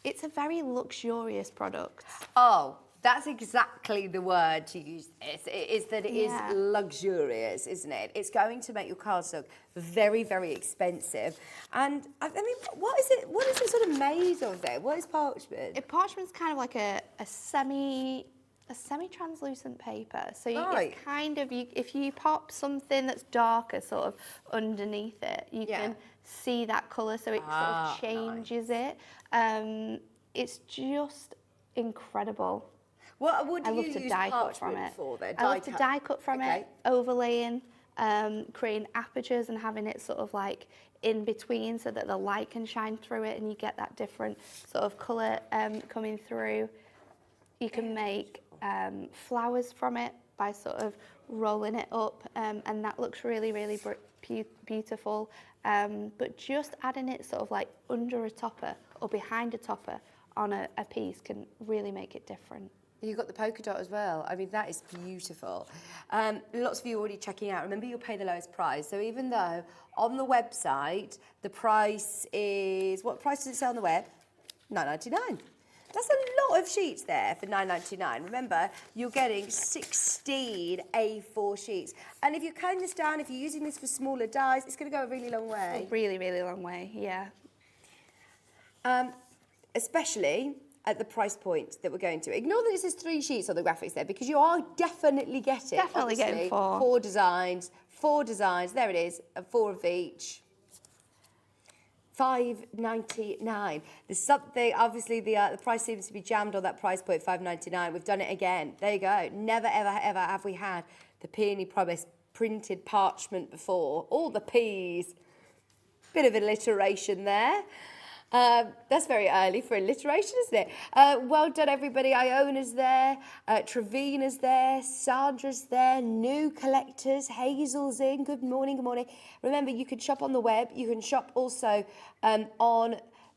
It's a very luxurious product. Oh, that's exactly the word to use this. It is that it is Yeah. luxurious, isn't it? It's going to make your cards look very, very expensive. And I mean, what is it sort of made of there? What is parchment? Parchment's kind of like a semi-translucent paper. So Right. it's kind of, if you pop something that's darker sort of underneath it, you Yeah. can see that colour, so it sort of changes it. It's just incredible. What would I you love use to die cut from parchment it. for then? I love to die cut from Okay. it, overlaying, creating apertures and having it sort of like in between so that the light can shine through it and you get that different sort of colour coming through. You can make flowers from it by sort of rolling it up and that looks really, really beautiful. But just adding it sort of like under a topper or behind a topper on a piece can really make it different. You've got the polka dot as well. I mean, that is beautiful. Lots of you already checking out. Remember, you'll pay the lowest price. So even though on the website, the price is, what price does it say on the web? $9.99. That's a lot of sheets there for $9.99. Remember, you're getting 16 A4 sheets. And if you're cutting this down, if you're using this for smaller dies, it's going to go a really long way. A really, really long way, yeah. Especially at the price point that we're going to. Ignore that it says 3 sheets on the graphics there, because you are definitely getting, Definitely getting obviously, 4. Four designs, there it is, and 4 of each. $5.99. There's something, obviously the price seems to be jammed on that price point, $5.99. We've done it again. There you go. Never, ever, ever have we had the Peony Promise printed parchment before. All the P's. Bit of alliteration there. That's very early for alliteration, isn't it? Well done, everybody. Iona's there, Trevina's there, Sandra's there, new collectors, Hazel's in. Good morning, good morning. Remember, you can shop on the web. You can shop also on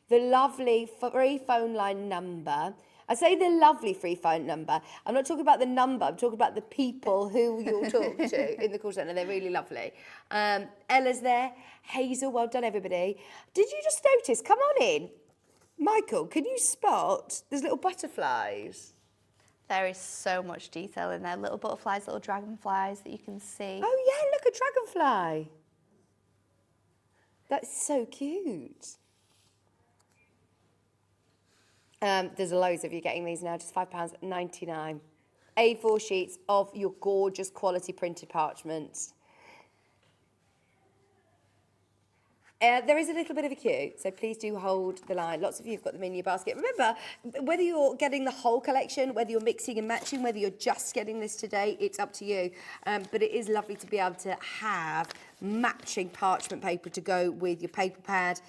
the lovely free phone line number. I say the lovely free phone number. I'm not talking about the number. I'm talking about the people who you'll talk to in the call centre. They're really lovely. Ella's there. Hazel, well done, everybody. Did you just notice? Come on in. Michael, can you spot there's little butterflies? There is so much detail in there. Little butterflies, little dragonflies that you can see. Oh, yeah, look, a dragonfly. That's so cute. There's loads of you getting these now, just £5.99. A4 sheets of your gorgeous quality printed parchment. There is a little bit of a queue, so please do hold the line. Lots of you have got them in your basket. Remember, whether you're getting the whole collection, whether you're mixing and matching, whether you're just getting this today, it's up to you. But it is lovely to be able to have matching parchment paper to go with your paper pad,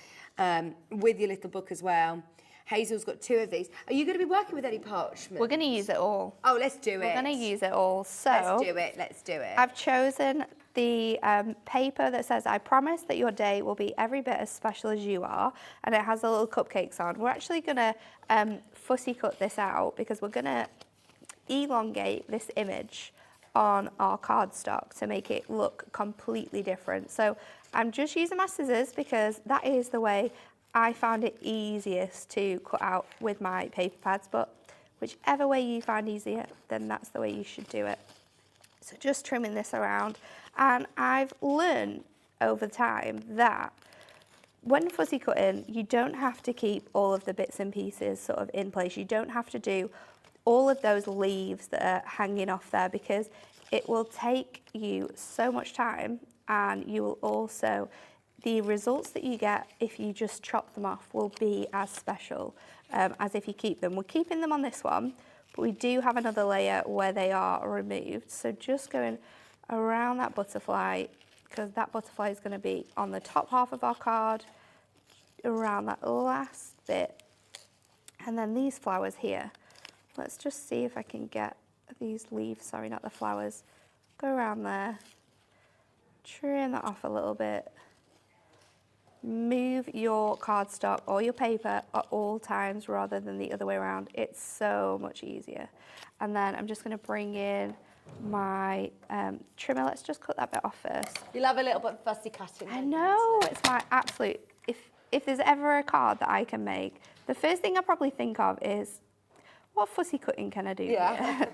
with your little book as well. Hazel's got 2 of these. Are you going to be working with any parchment? We're going to use it all. Oh, let's do it. We're going to use it all. So Let's do it. I've chosen the paper that says, I promise that your day will be every bit as special as you are. And it has the little cupcakes on. We're actually going to fussy cut this out because we're going to elongate this image on our cardstock to make it look completely different. So I'm just using my scissors because that is the way I found it easiest to cut out with my paper pads, but whichever way you find easier, then that's the way you should do it. So just trimming this around. And I've learned over time that when fussy cutting, you don't have to keep all of the bits and pieces sort of in place. You don't have to do all of those leaves that are hanging off there because it will take you so much time, and you will also, the results that you get if you just chop them off will be as special as if you keep them. We're keeping them on this one, but we do have another layer where they are removed. So just going around that butterfly, because that butterfly is going to be on the top half of our card, around that last bit. And then these flowers here. Let's just see if I can get these leaves, sorry, not the flowers. Go around there, trim that off a little bit. Move your cardstock or your paper at all times rather than the other way around. It's so much easier. And then I'm just going to bring in my trimmer. Let's just cut that bit off first. You love a little bit of fussy cutting. I know, it's my absolute, if there's ever a card that I can make, the first thing I probably think of is, what fussy cutting can I do here?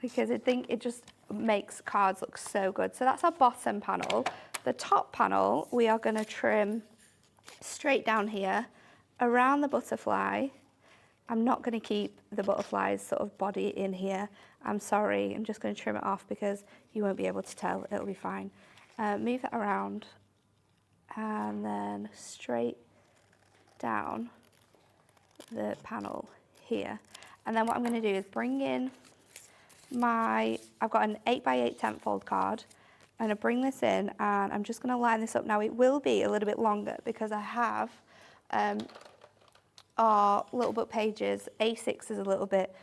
Because I think it just makes cards look so good. So that's our bottom panel. The top panel, we are going to trim straight down here around the butterfly. I'm not going to keep the butterfly's sort of body in here. I'm sorry, I'm just going to trim it off because you won't be able to tell. It'll be fine. Move that around and then straight down the panel here. And then what I'm going to do is bring in I've got an 8x8 tent fold card. I'm going to bring this in and I'm just going to line this up. Now it will be a little bit longer because I have our little book pages. A6 is a little bit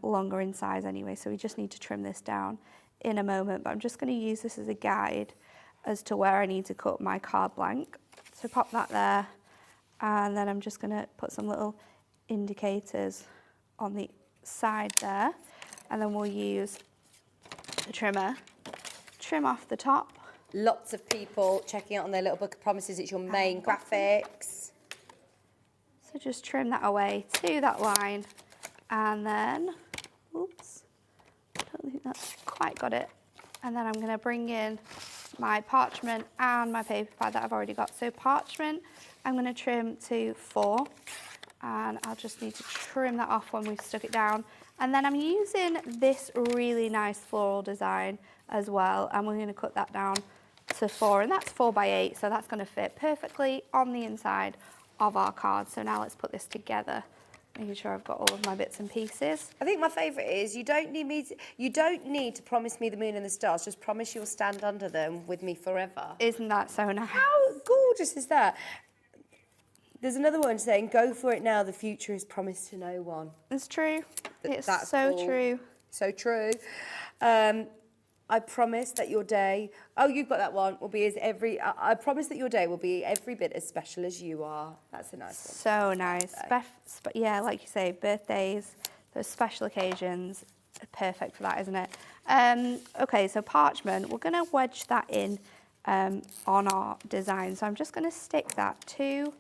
longer in size anyway, so we just need to trim this down in a moment. But I'm just going to use this as a guide as to where I need to cut my card blank. So pop that there, and then I'm just going to put some little indicators on the side there, and then we'll use the trimmer, trim off the top. Lots of people checking out on their little book of promises. It's your main graphics. So just trim that away to that line, and then, oops, I don't think that's quite got it. And then I'm going to bring in my parchment and my paper pad that I've already got. So parchment, I'm going to trim to 4, and I'll just need to trim that off when we've stuck it down. And then I'm using this really nice floral design as well, and we're going to cut that down to 4, and that's 4x8, so that's going to fit perfectly on the inside of our card. So now let's put this together, making sure I've got all of my bits and pieces. I think my favourite is you don't need to promise me the moon and the stars. Just promise you'll stand under them with me forever. Isn't that so nice? How gorgeous is that? There's another one saying, go for it now, the future is promised to no one. It's true. It's That's so cool. true. So true. I promise that your day, oh, you've got that one, will be as I promise that your day will be every bit as special as you are. That's a nice one. So nice. Yeah, like you say, birthdays, those special occasions, are perfect for that, isn't it? Okay, so parchment, we're going to wedge that in on our design. So I'm just going to stick that to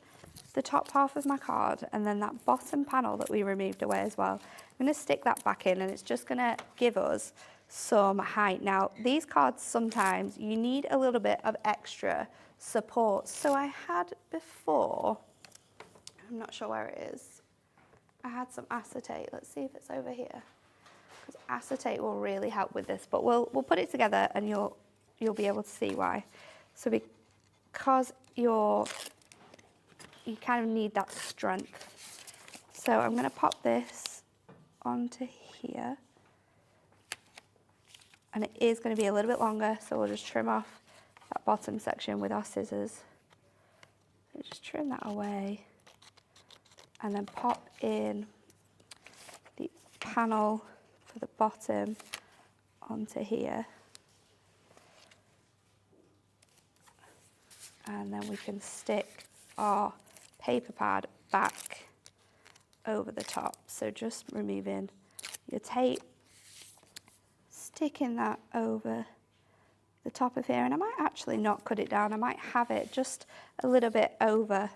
the top half of my card, and then that bottom panel that we removed away as well. I'm going to stick that back in, and it's just going to give us some height. Now, these cards, sometimes you need a little bit of extra support. So I had before, I'm not sure where it is, I had some acetate. Let's see if it's over here, because acetate will really help with this, but we'll put it together and you'll be able to see why. So because you kind of need that strength. So I'm going to pop this onto here. And it is going to be a little bit longer, so we'll just trim off that bottom section with our scissors. So just trim that away. And then pop in the panel for the bottom onto here. And then we can stick our paper pad back over the top. So just removing your tape, sticking that over the top of here, and I might actually not cut it down. I might have it just a little bit over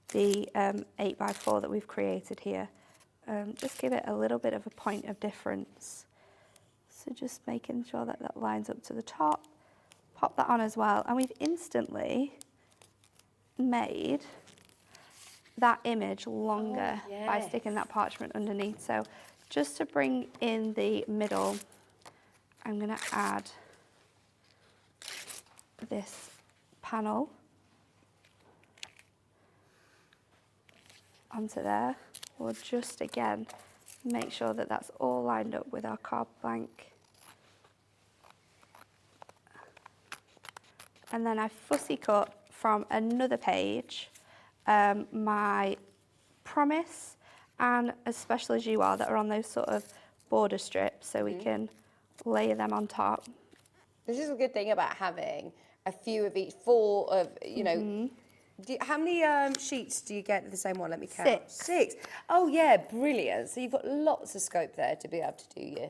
the 8x4 that we've created here. Just give it a little bit of a point of difference. So just making sure that that lines up to the top. Pop that on as well, and we've instantly made that image longer by sticking that parchment underneath. So just to bring in the middle, I'm going to add this panel onto there. We'll just again make sure that that's all lined up with our card blank. And then I fussy cut from another page my promise and as special as you are that are on those sort of border strips, so we can layer them on top. This is a good thing about having a few of each, 4 of, you know, how many sheets do you get of the same one? Let me count. 6. Oh yeah, brilliant. So you've got lots of scope there to be able to do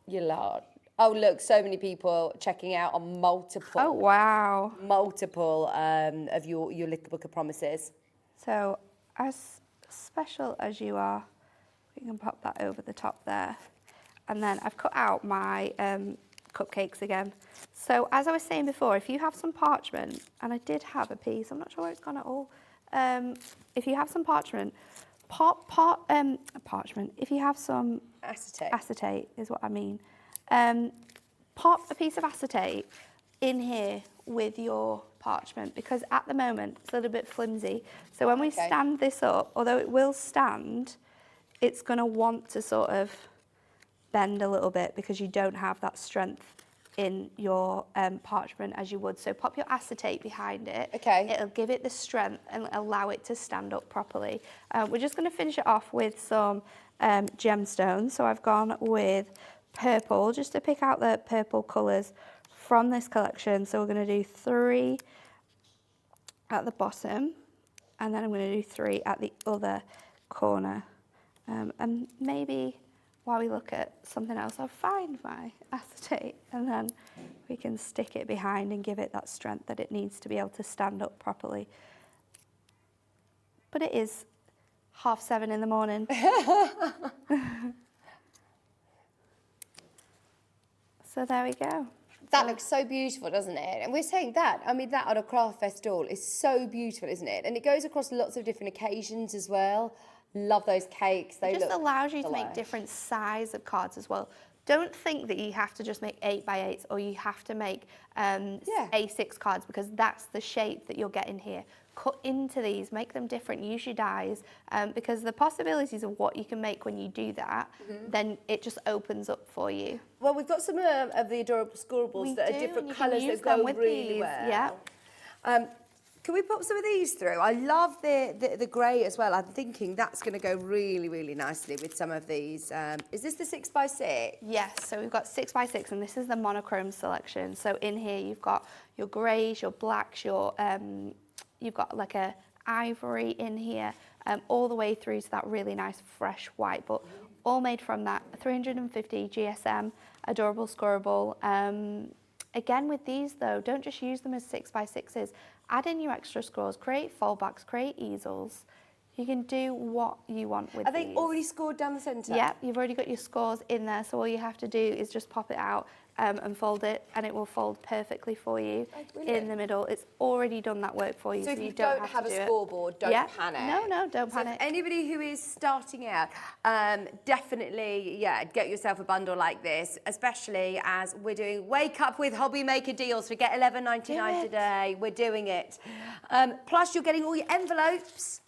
your lot. Oh look, so many people checking out on multiple. Oh wow. Multiple of your little book of promises. So as special as you are, we can pop that over the top there. And then I've cut out my cupcakes again. So as I was saying before, if you have some parchment, and I did have a piece, I'm not sure where it's gone at all. If you have some parchment, parchment. If you have some acetate is what I mean. Pop a piece of acetate in here with your parchment, because at the moment it's a little bit flimsy. So when we stand this up, although it will stand, it's going to want to sort of bend a little bit because you don't have that strength in your parchment as you would. So pop your acetate behind it. Okay. It'll give it the strength and allow it to stand up properly. We're just going to finish it off with some gemstones. So I've gone with purple, just to pick out the purple colours from this collection. So we're going to do 3 at the bottom, and then I'm going to do 3 at the other corner. And maybe while we look at something else, I'll find my acetate, and then we can stick it behind and give it that strength that it needs to be able to stand up properly. But it is 7:30 in the morning. So there we go. That looks so beautiful, doesn't it? And we're saying that, I mean, that on a craft fest stall is so beautiful, isn't it? And it goes across lots of different occasions as well. Love those cakes. They It just look allows you to delish. make different size of cards as well. Don't think that you have to just make 8x8s or you have to make A6 cards, because that's the shape that you'll get in here. Cut into these, make them different, use your dies, because the possibilities of what you can make when you do that, then it just opens up for you. Well, we've got some of the adorable scorables that are different colours that go really well. Yeah. Can we pop some of these through? I love the grey as well. I'm thinking that's going to go really, really nicely with some of these. Is this the 6x6? Yes, so we've got 6x6 and this is the Monochrome Selection. So in here you've got your greys, your blacks, you've got like a ivory in here, all the way through to that really nice fresh white, but all made from that 350 GSM, adorable scoreable. Again, with these though, don't just use them as 6x6s. Add in your extra scores, create foldbacks, create easels. You can do what you want with these. Are they already scored down the centre? Yep, you've already got your scores in there, so all you have to do is just pop it out and fold it, and it will fold perfectly for you in the middle. It's already done that work for you, So so if you you don't have to a do scoreboard, don't panic. No, don't So panic. for anybody who is starting out, definitely, get yourself a bundle like this, especially as we're doing Wake Up with Hobbymaker deals. Forget $11.99 today. We're doing it. Plus, you're getting all your envelopes.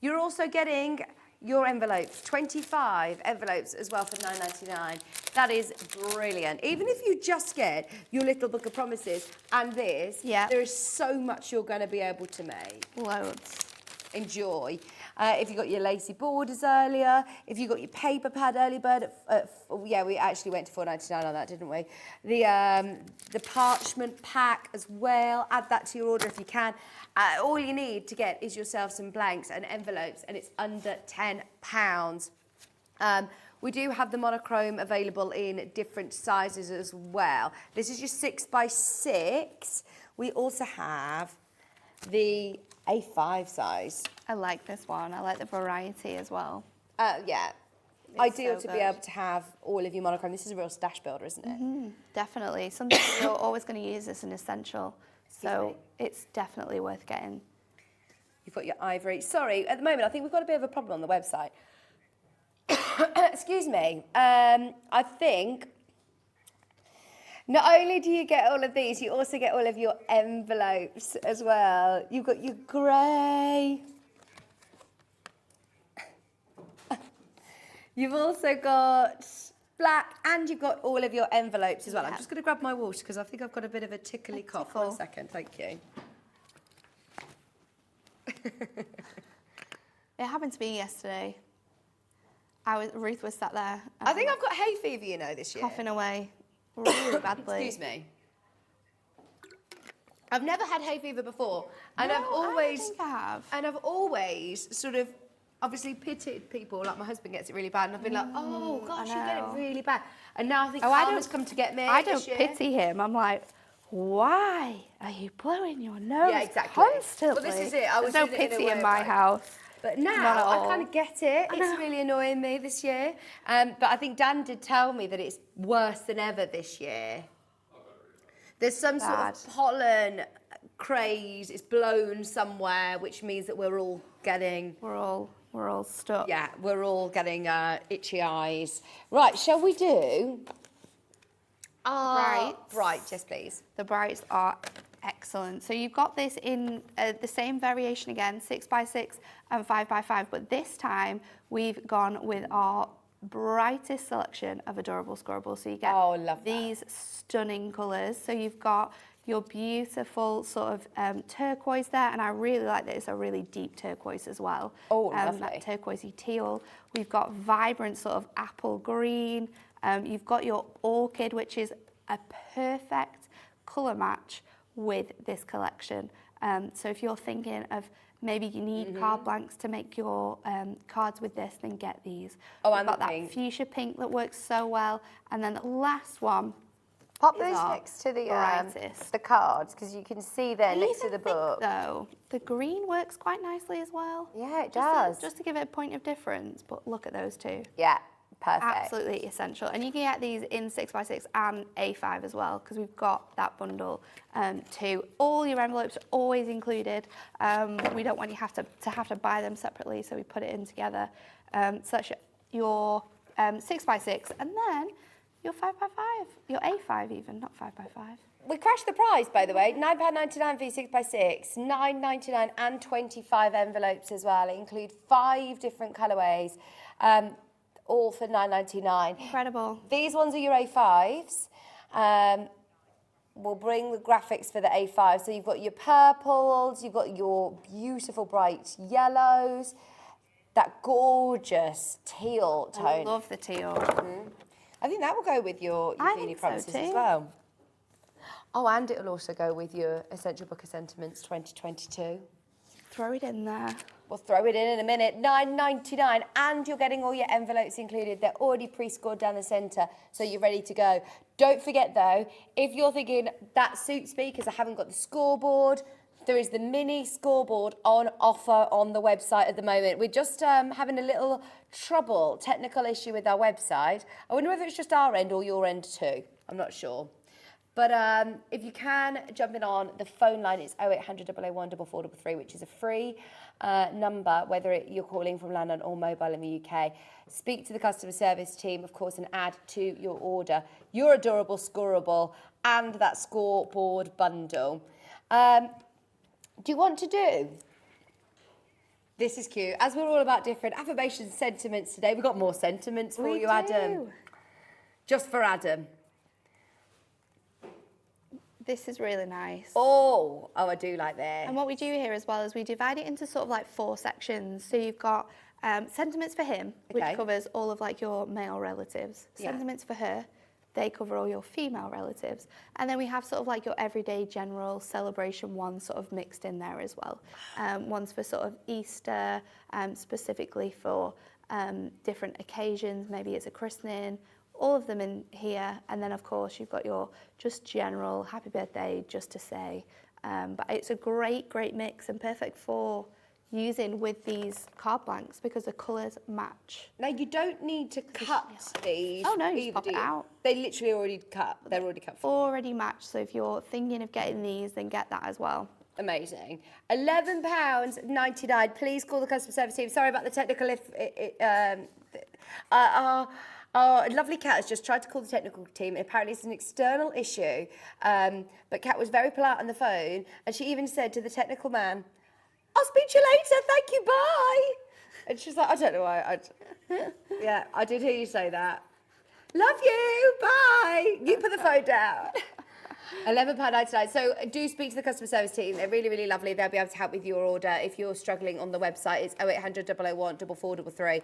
You're also getting your envelopes, 25 envelopes as well for $9.99. That is brilliant. Even if you just get your little book of promises and this, there is so much you're going to be able to make. Loads. Enjoy. If you got your lacy borders earlier, if you got your paper pad early bird, we actually went to $4.99 on that, didn't we? The parchment pack as well. Add that to your order if you can. All you need to get is yourself some blanks and envelopes, and it's under £10. We do have the monochrome available in different sizes as well. This is your 6x6. We also have the A5 size. I like this one. I like the variety as well. Ideal so to be able to have all of your monochrome. This is a real stash builder, isn't it? Definitely. Something that you're always going to use as an essential. So it's definitely worth getting. You've got your ivory. Sorry, at the moment, I think we've got a bit of a problem on the website. Excuse me. I think not only do you get all of these, you also get all of your envelopes as well. You've got your grey. You've also got black, and you've got all of your envelopes as well. I'm just going to grab my water because I think I've got a bit of a tickly cough. 1 second, thank you. It happened to me yesterday. Ruth was sat there. I think I've got hay fever, you know, this year. Coughing away really badly. Excuse me. I've never had hay fever before, and No, I've always, I don't think I have. and I've always sort of obviously pitied people. Like my husband gets it really bad, and I've been like, oh gosh, you get it know. really bad. And now I think I karma's come to get me. I this don't year. pity him. I'm like, why are you blowing your nose exactly. constantly? Well, this is it. I was There's no doing it in a pity way in of my like- house. But Not now at I all. kind of get it. It's really annoying me this year. But I think Dan did tell me that it's worse than ever this year. There's some sort of pollen craze. It's blown somewhere, which means that we're all getting... We're all stuck. Yeah, we're all getting itchy eyes. Right, shall we do... Brights. Right, yes, please. The brights are excellent. So you've got this in the same variation again, 6x6 and 5x5, but this time we've gone with our brightest selection of adorable scoreables. So you get these stunning colours. So you've got your beautiful sort of turquoise there, and I really like that it's a really deep turquoise as well. Oh, lovely. That turquoisey teal. We've got vibrant sort of apple green. You've got your orchid, which is a perfect colour match with this collection. So if you're thinking of maybe you need card blanks to make your cards with this, then get these. Oh, We've and got the that pink. fuchsia pink that works so well. And then the last one, Pop is those our next to the brightest. cards, because you can see there I next to even the book. think, though, the green works quite nicely as well. Yeah, it Just does. just to give it a point of difference, but look at those two. Yeah, perfect. Absolutely essential. And you can get these in 6x6 and A5 as well, because we've got that bundle too. All your envelopes are always included. We don't want you to have to buy them separately, so we put it in together. So that's your 6x6, and then your 5x5, your A5 even, not 5x5. We crashed the price, by the way. £9.99 for your 6x6, £9.99 and 25 envelopes as well. It include 5 different colourways, all for £9.99. Incredible. These ones are your A5s. we'll bring the graphics for the A5. So you've got your purples, you've got your beautiful bright yellows, that gorgeous teal tone. I love the teal. I think that will go with your I Feely think so Promises as too. well. Oh, and it'll also go with your Essential Book of Sentiments 2022. Throw it in there. We'll throw it in a minute. $9.99, and you're getting all your envelopes included. They're already pre-scored down the centre, so you're ready to go. Don't forget though, if you're thinking that suits me because I haven't got the scoreboard, there is the mini scoreboard on offer on the website at the moment. We're just having a little technical issue with our website. I wonder whether it's just our end or your end too. I'm not sure. But if you can, jump in on the phone line. It's 0800 001 4433, which is a free number, whether you're calling from landline or mobile in the UK. Speak to the customer service team, of course, and add to your order your adorable scorable and that scoreboard bundle. Do you want to do? This is cute. As we're all about different affirmations, sentiments today, we've got more sentiments for you, Adam. Just for Adam. This is really nice. Oh, I do like this. And what we do here as well is we divide it into sort of like 4 sections. So you've got sentiments for him, which covers all of like your male relatives. Yeah. Sentiments for her, they cover all your female relatives. And then we have sort of like your everyday general celebration ones sort of mixed in there as well. Ones for sort of Easter, specifically for different occasions. Maybe it's a christening. All of them in here, and then of course you've got your just general happy birthday just to say, but it's a great mix and perfect for using with these card blanks because the colours match. Now you don't need to cut these. Oh no, you just pop it out. They literally already cut. They're already cut. Already matched. So if you're thinking of getting these, then get that as well. Amazing. £11.99. Please call the customer service team. Sorry about the technical. Our lovely Kat has just tried to call the technical team. Apparently it's an external issue. But Kat was very polite on the phone. And she even said to the technical man, I'll speak to you later. Thank you. Bye. And she's like, I don't know why. Yeah, I did hear you say that. Love you. Bye. You put the phone down. £11.99. So do speak to the customer service team. They're really lovely. They'll be able to help with your order. If you're struggling on the website, it's 0800 001 4433.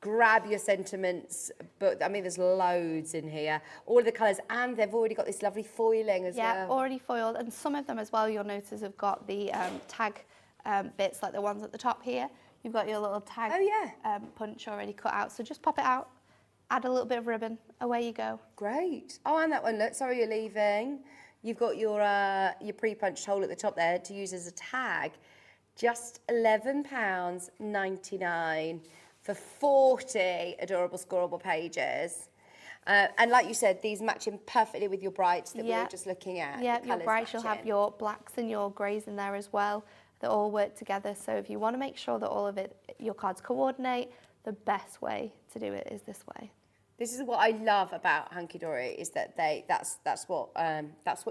Grab your sentiments, but I mean, there's loads in here. All of the colours, and they've already got this lovely foiling as well. Yeah, already foiled, and some of them as well, you'll notice have got the tag bits, like the ones at the top here. You've got your little tag punch already cut out, so just pop it out, add a little bit of ribbon, away you go. Great. Oh, and that one, look, sorry you're leaving. You've got your pre-punched hole at the top there to use as a tag. Just £11.99. for 40 adorable scorable pages. And like you said, these match in perfectly with your brights that we were just looking at. Yeah, your brights, you'll have your blacks and your greys in there as well. They all work together. So if you want to make sure that all of it, your cards coordinate, the best way to do it is this way. This is what I love about Hunkydory, is that that's what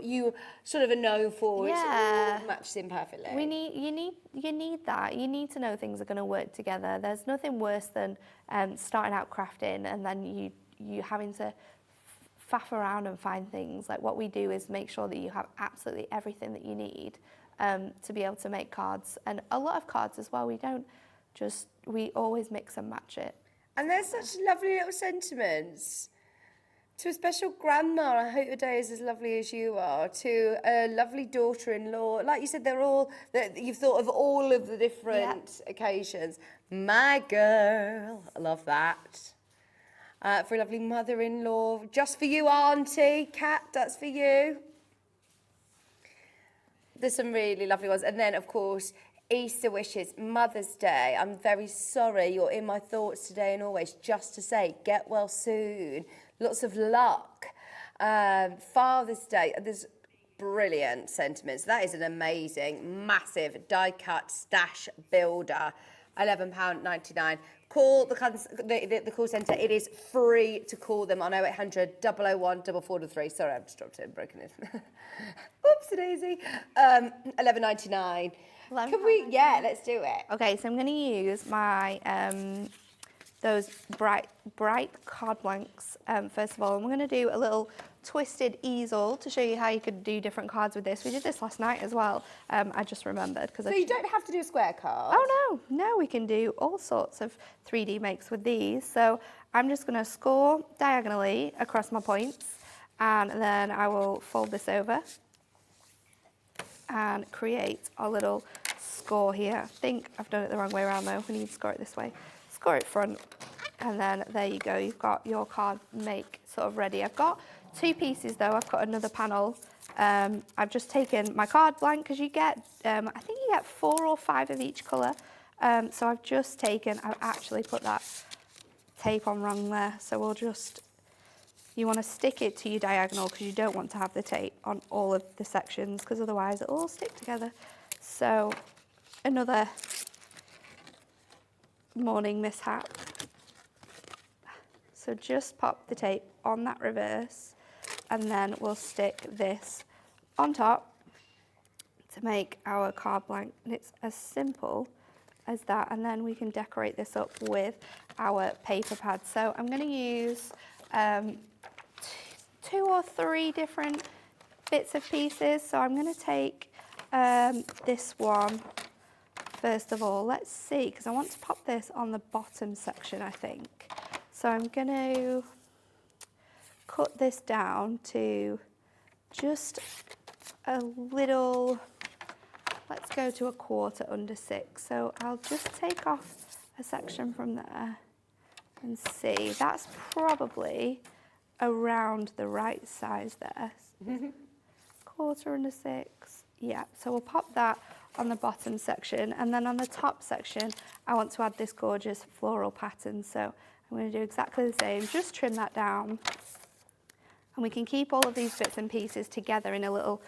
you sort of are known for. Yeah. It all matches in perfectly. You need that. You need to know things are going to work together. There's nothing worse than starting out crafting and then you having to faff around and find things. Like what we do is make sure that you have absolutely everything that you need to be able to make cards. And a lot of cards as well, we always mix and match it. And there's such lovely little sentiments. To a special grandma, I hope your day is as lovely as you are. To a lovely daughter-in-law. Like you said, you've thought of all of the different occasions. My girl, I love that. For a lovely mother-in-law. Just for you, Auntie. Kat, that's for you. There's some really lovely ones. And then, of course, Easter wishes, Mother's Day. I'm very sorry, you're in my thoughts today and always. Just to say, get well soon. Lots of luck. Father's Day, there's brilliant sentiments. That is an amazing, massive die-cut stash builder. £11.99. Call the call centre. It is free to call them on 0800 001 4423. Sorry, I've just dropped it and broken it. Oopsie-daisy. £11.99. Can we? Yeah, let's do it. Okay, so I'm going to use my those bright card blanks first of all. I'm going to do a little twisted easel to show you how you could do different cards with this. We did this last night as well. I just remembered because So you don't have to do a square card. Oh no, we can do all sorts of 3D makes with these. So I'm just going to score diagonally across my points, and then I will fold this over and create a little score here. I think I've done it the wrong way around though. We need to score it this way. Score it front, and then there you go. You've got your card make sort of ready. I've got 2 pieces though. I've got another panel. I've just taken my card blank because you get, I think you get 4 or 5 of each colour. So I've just taken, I've actually put that tape on wrong there. So we'll just, you want to stick it to your diagonal because you don't want to have the tape on all of the sections because otherwise it'll all stick together. So another morning mishap. So just pop the tape on that reverse, and then we'll stick this on top to make our card blank. And it's as simple as that. And then we can decorate this up with our paper pads. So I'm going to use 2 or 3 different bits of pieces. So I'm going to take this one first of all. Let's see, because I want to pop this on the bottom section, I think. So I'm going to cut this down to just a little, let's go to 1/4 under 6. So I'll just take off a section from there and see. That's probably around the right size there. 1/4 under 6. Yeah, so we'll pop that on the bottom section, and then on the top section I want to add this gorgeous floral pattern. So I'm going to do exactly the same, just trim that down, and we can keep all of these bits and pieces together in a little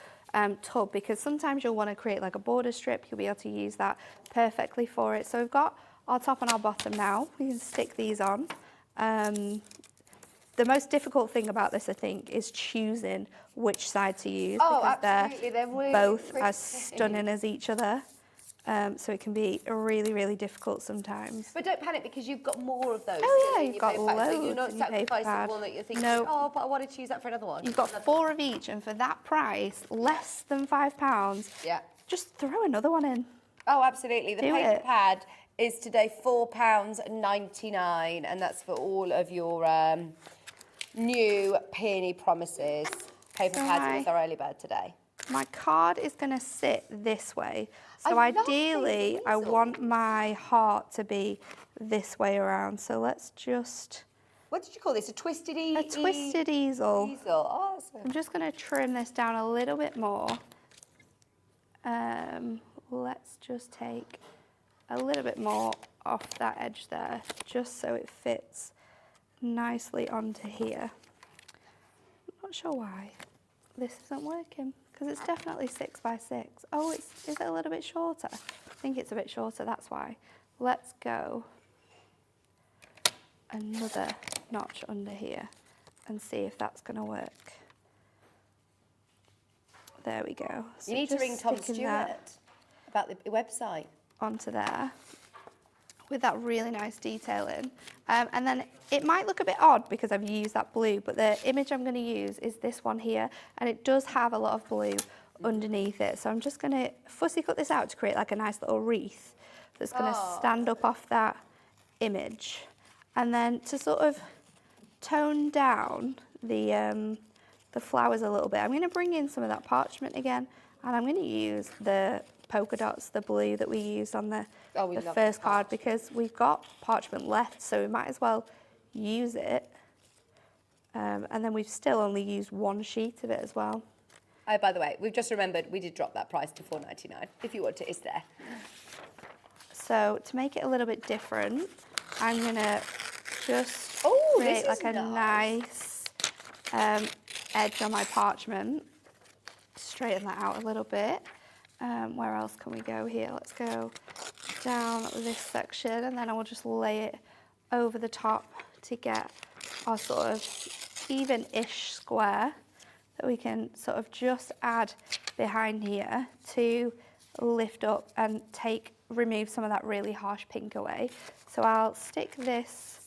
tub, because sometimes you'll want to create like a border strip. You'll be able to use that perfectly for it. So we've got our top and our bottom now. We can stick these on. The most difficult thing about this, I think, is choosing which side to use, because they're both as stunning as each other. So it can be really, really difficult sometimes. But don't panic, because you've got more of those. Oh yeah, in you've your got paper pad, loads. so you're not in your paper sacrificing pad. one that you're thinking, No. oh, but I want to choose that for another one. You've got 4 of each, and for that price, less than £5, Yeah. just throw another one in. Oh, absolutely. The Do paper it. pad is today £4.99, and that's for all of your new Peony Promises paper So pads. It was our early bird today. My card is going to sit this way. So I love ideally, these I easels. want my heart to be this way around. So let's just, What did you call this? A twisted a twisted easel. easel. Oh, awesome. I'm just going to trim this down a little bit more. Let's just take a little bit more off that edge there, just so it fits nicely onto here. I'm not sure why this isn't working, because it's definitely 6 by 6. Oh, is it a little bit shorter? I think it's a bit shorter, that's why. Let's go another notch under here and see if that's going to work. There we go. So You need to just ring Tom sticking Stewart that about the website. onto there with that really nice detailing. And then it might look a bit odd because I've used that blue, but the image I'm going to use is this one here, and it does have a lot of blue underneath it. So I'm just going to fussy cut this out to create like a nice little wreath that's going to stand up off that image. And then to sort of tone down the flowers a little bit, I'm going to bring in some of that parchment again, and I'm going to use the polka dots, the blue that we used on the first card, because we've got parchment left, so we might as well use it. And then we've still only used 1 sheet of it as well. Oh, by the way, we've just remembered we did drop that price to $4.99. If you want it, it's there. So to make it a little bit different, I'm gonna just create like a nice edge on my parchment. Straighten that out a little bit. Where else can we go here? Let's go down this section, and then I will just lay it over the top to get our sort of even-ish square that we can sort of just add behind here to lift up and remove some of that really harsh pink away. So I'll stick this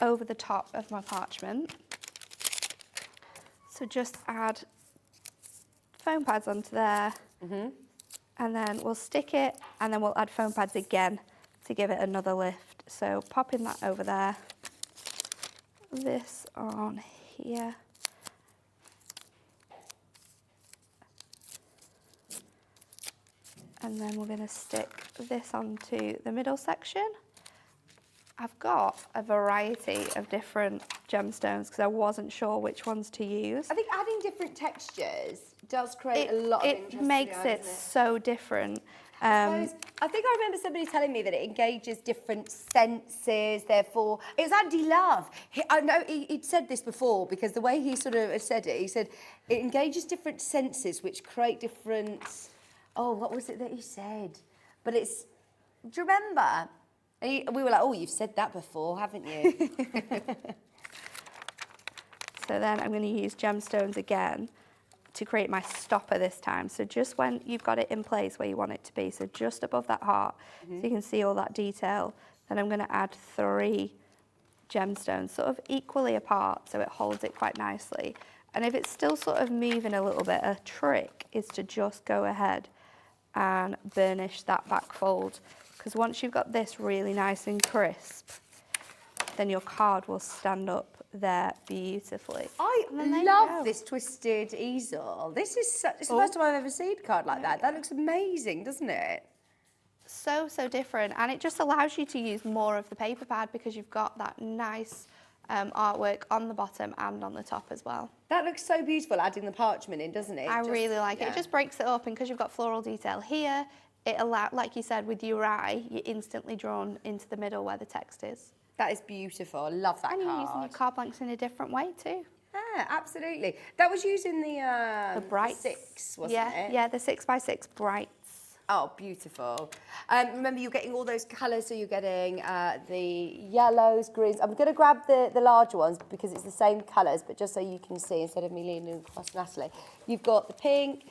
over the top of my parchment. So just add foam pads onto there, and then we'll stick it, and then we'll add foam pads again to give it another lift. So popping that over there, this on here. And then we're going to stick this onto the middle section. I've got a variety of different gemstones because I wasn't sure which ones to use. I think adding different textures does create a lot of interest. It makes it so different. I think I remember somebody telling me that it engages different senses, therefore, it was Andy Love. I know he'd said this before because the way he sort of said it, he said it engages different senses which create different, oh, what was it that he said? But it's, do you remember? And we were like, oh, you've said that before, haven't you? So then I'm going to use gemstones again to create my stopper this time. So just when you've got it in place where you want it to be, so just above that heart, so you can see all that detail, then I'm going to add 3 gemstones, sort of equally apart, so it holds it quite nicely. And if it's still sort of moving a little bit, a trick is to just go ahead and burnish that back fold, because once you've got this really nice and crisp, then your card will stand up there beautifully. I love this twisted easel. This is it's the first time I've ever seen a card like that. That looks amazing, doesn't it? So different, and it just allows you to use more of the paper pad because you've got that nice artwork on the bottom and on the top as well. That looks so beautiful, adding the parchment in, doesn't it? I really like it. It just breaks it up, and because you've got floral detail here, it allows, like you said, with your eye, you're instantly drawn into the middle where the text is. That is beautiful. I love that And card. you're using your card blanks in a different way too. Yeah, absolutely. That was using the brights. 6, wasn't it? Yeah, the 6x6 brights. Oh, beautiful. Remember, you're getting all those colours, so you're getting the yellows, greens. I'm going to grab the larger ones because it's the same colours, but just so you can see, instead of me leaning across Natalie. You've got the pink,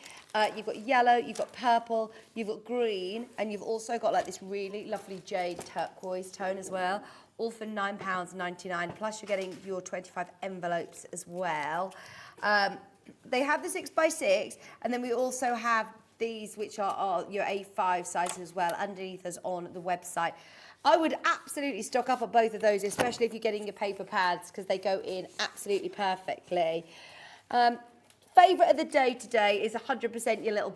you've got yellow, you've got purple, you've got green, and you've also got like this really lovely jade turquoise tone as well, all for £9.99, plus you're getting your 25 envelopes as well. They have the 6x6, and then we also have these, which are your A5 sizes as well, underneath us on the website. I would absolutely stock up on both of those, especially if you're getting your paper pads, because they go in absolutely perfectly. Favourite of the day today is 100% your little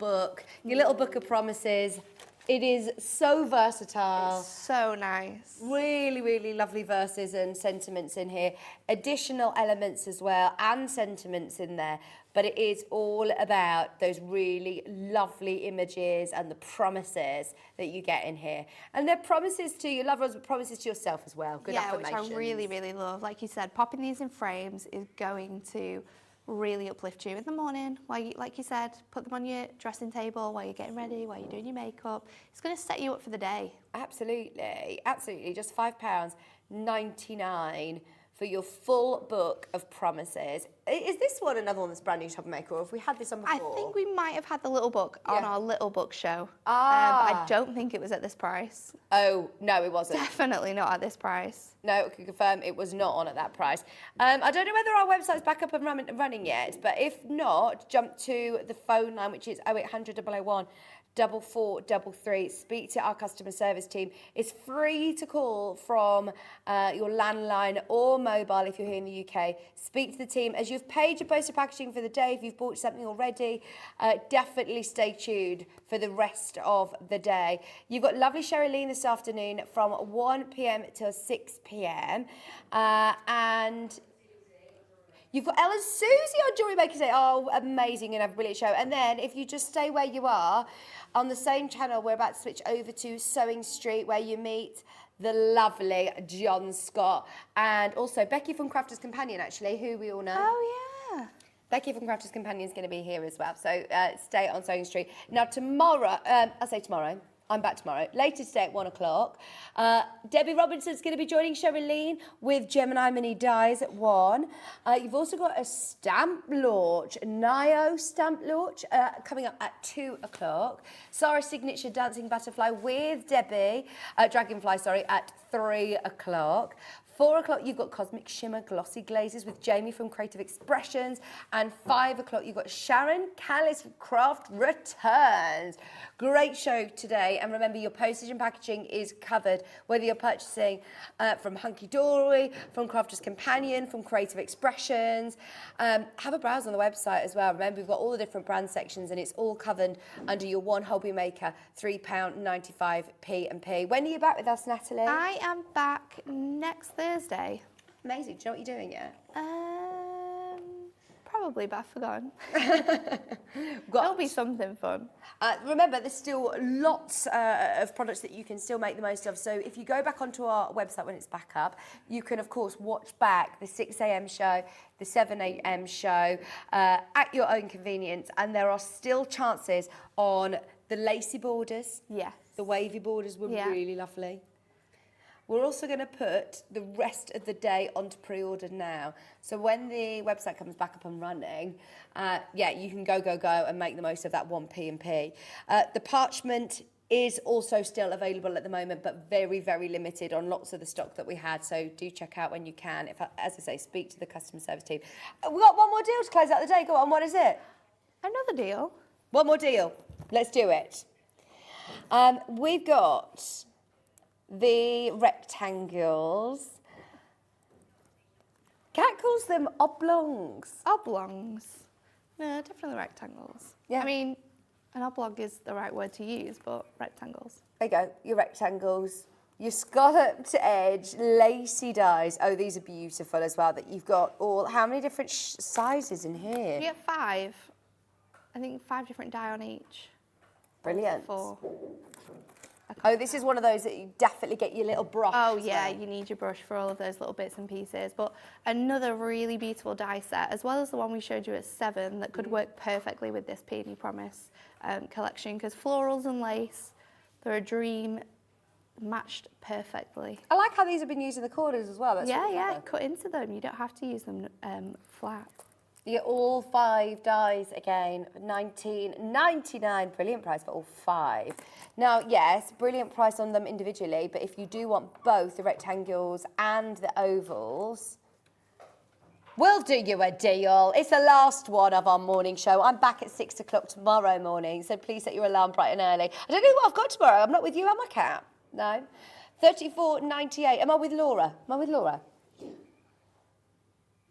book of promises. It is so versatile. It's so nice. Really, really lovely verses and sentiments in here. Additional elements as well, and sentiments in there. But it is all about those really lovely images and the promises that you get in here. And they're promises to your loved ones, but promises to yourself as well. Good affirmations. Which I really, really love. Like you said, popping these in frames is going to really uplift you in the morning while you, like you said, put them on your dressing table while you're getting ready, while you're doing your makeup. It's going to set you up for the day. Absolutely, absolutely. Just £5.99 for your full book of promises. Is this one another one that's brand new to Hobbymaker, or have we had this on before? I think we might have had the little book on our little book show. But I don't think it was at this price. Oh, no, it wasn't. Definitely not at this price. No, I can confirm it was not on at that price. I don't know whether our website's back up and running yet, but if not, jump to the phone line, which is 0800 001 4433. Speak to our customer service team. It's free to call from your landline or mobile if you're here in the UK. Speak to the team. As you've paid your postage packaging for the day, if you've bought something already, definitely stay tuned for the rest of the day. You've got lovely Sherilyn this afternoon from 1 p.m. till 6 p.m. And you've got Ella and Susie on Jewellery Maker Day. Oh, amazing, and have a brilliant show. And then if you just stay where you are, on the same channel, we're about to switch over to Sewing Street, where you meet the lovely John Scott. And also Becky from Crafter's Companion, actually, who we all know. Oh, yeah. Becky from Crafter's Companion is going to be here as well. So stay on Sewing Street. Now, tomorrow, I say tomorrow, I'm back tomorrow. Later today at 1 o'clock. Debbie Robinson's going to be joining Sherilyn with Gemini Mini Dies at 1. You've also got a stamp launch, Nio stamp launch, coming up at 2 o'clock. Sarah's Signature Dancing Butterfly with Debbie, Dragonfly, sorry, at 3 o'clock. 4 o'clock, you've got Cosmic Shimmer Glossy Glazes with Jamie from Creative Expressions. And 5 o'clock, you've got Sharon Callis from Craft Returns. Great show today. And remember, your postage and packaging is covered, whether you're purchasing from Hunkydory, from Crafter's Companion, from Creative Expressions. Have a browse on the website as well. Remember, we've got all the different brand sections and it's all covered under your one Hobbymaker, £3.95 P&P. When are you back with us, Natalie? I am back next Thursday. Amazing. Do you know what you're doing yet? Probably, but I've forgotten. Got- It'll be something fun. Remember, there's still lots of products that you can still make the most of. So if you go back onto our website when it's back up, you can, of course, watch back the 6 a.m. show, the 7 a.m. show at your own convenience. And there are still chances on the lacy borders. Yes. The wavy borders were Yeah. really lovely. We're also going to put the rest of the day onto pre-order now. So when the website comes back up and running, you can go and make the most of that one P&P. The parchment is also still available at the moment, but very, very limited on lots of the stock that we had. So do check out when you can. As I say, speak to the customer service team. We've got one more deal to close out the day. Go on, what is it? Another deal. One more deal. Let's do it. We've got the rectangles. Kat calls them oblongs. Oblongs. No, definitely rectangles. Yeah. I mean, an oblong is the right word to use, but rectangles. There you go, your rectangles. Your scalloped edge, lacy dies. Oh, these are beautiful as well. That you've got all. How many different sizes in here? You get 5. I think 5 different dye on each. Brilliant. 4. Oh, this is one of those that you definitely get your little brush. Oh as yeah, well. you need your brush for all of those little bits and pieces. But another really beautiful die set, as well as the one we showed you at 7, that could work perfectly with this Peony Promise collection, because florals and lace, they're a dream, matched perfectly. I like how these have been used in the corners as well. That's Yeah, really yeah, clever. cut into them. You don't have to use them flat. You get all 5 dies again, $19.99. Brilliant price for all 5. Now, yes, brilliant price on them individually, but if you do want both the rectangles and the ovals, we'll do you a deal. It's the last one of our morning show. I'm back at 6 o'clock tomorrow morning, so please set your alarm bright and early. I don't know what I've got tomorrow. I'm not with you, am I, Kat? No. $34.98. Am I with Laura?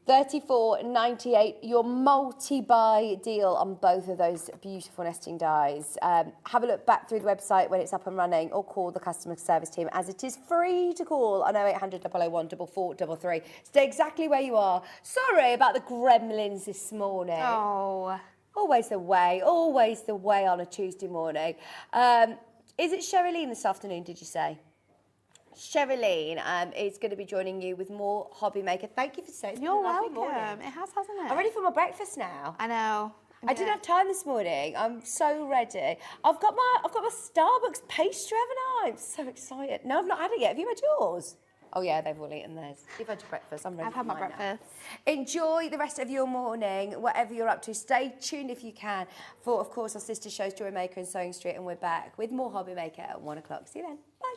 $34.98, your multi-buy deal on both of those beautiful nesting dies. Have a look back through the website when it's up and running, or call the customer service team, as it is free to call on 0800 001 4433. Stay exactly where you are. Sorry about the gremlins this morning. Oh. Always the way on a Tuesday morning. Is it Sherilyn this afternoon, did you say? Sherilyn is going to be joining you with more Hobbymaker. Thank you for saying. You're Lovely welcome. morning. It has, hasn't it? I'm ready for my breakfast now. I know. I didn't have time this morning. I'm so ready. I've got my Starbucks pastry, haven't I? I'm so excited. No, I've not had it yet. Have you had yours? Oh yeah, they've all eaten theirs. You've had your breakfast. I'm ready. I've had my breakfast. Enjoy the rest of your morning, whatever you're up to. Stay tuned if you can for, of course, our sister shows Joy Maker and Sewing Street, and we're back with more Hobbymaker at 1 o'clock. See you then. Bye.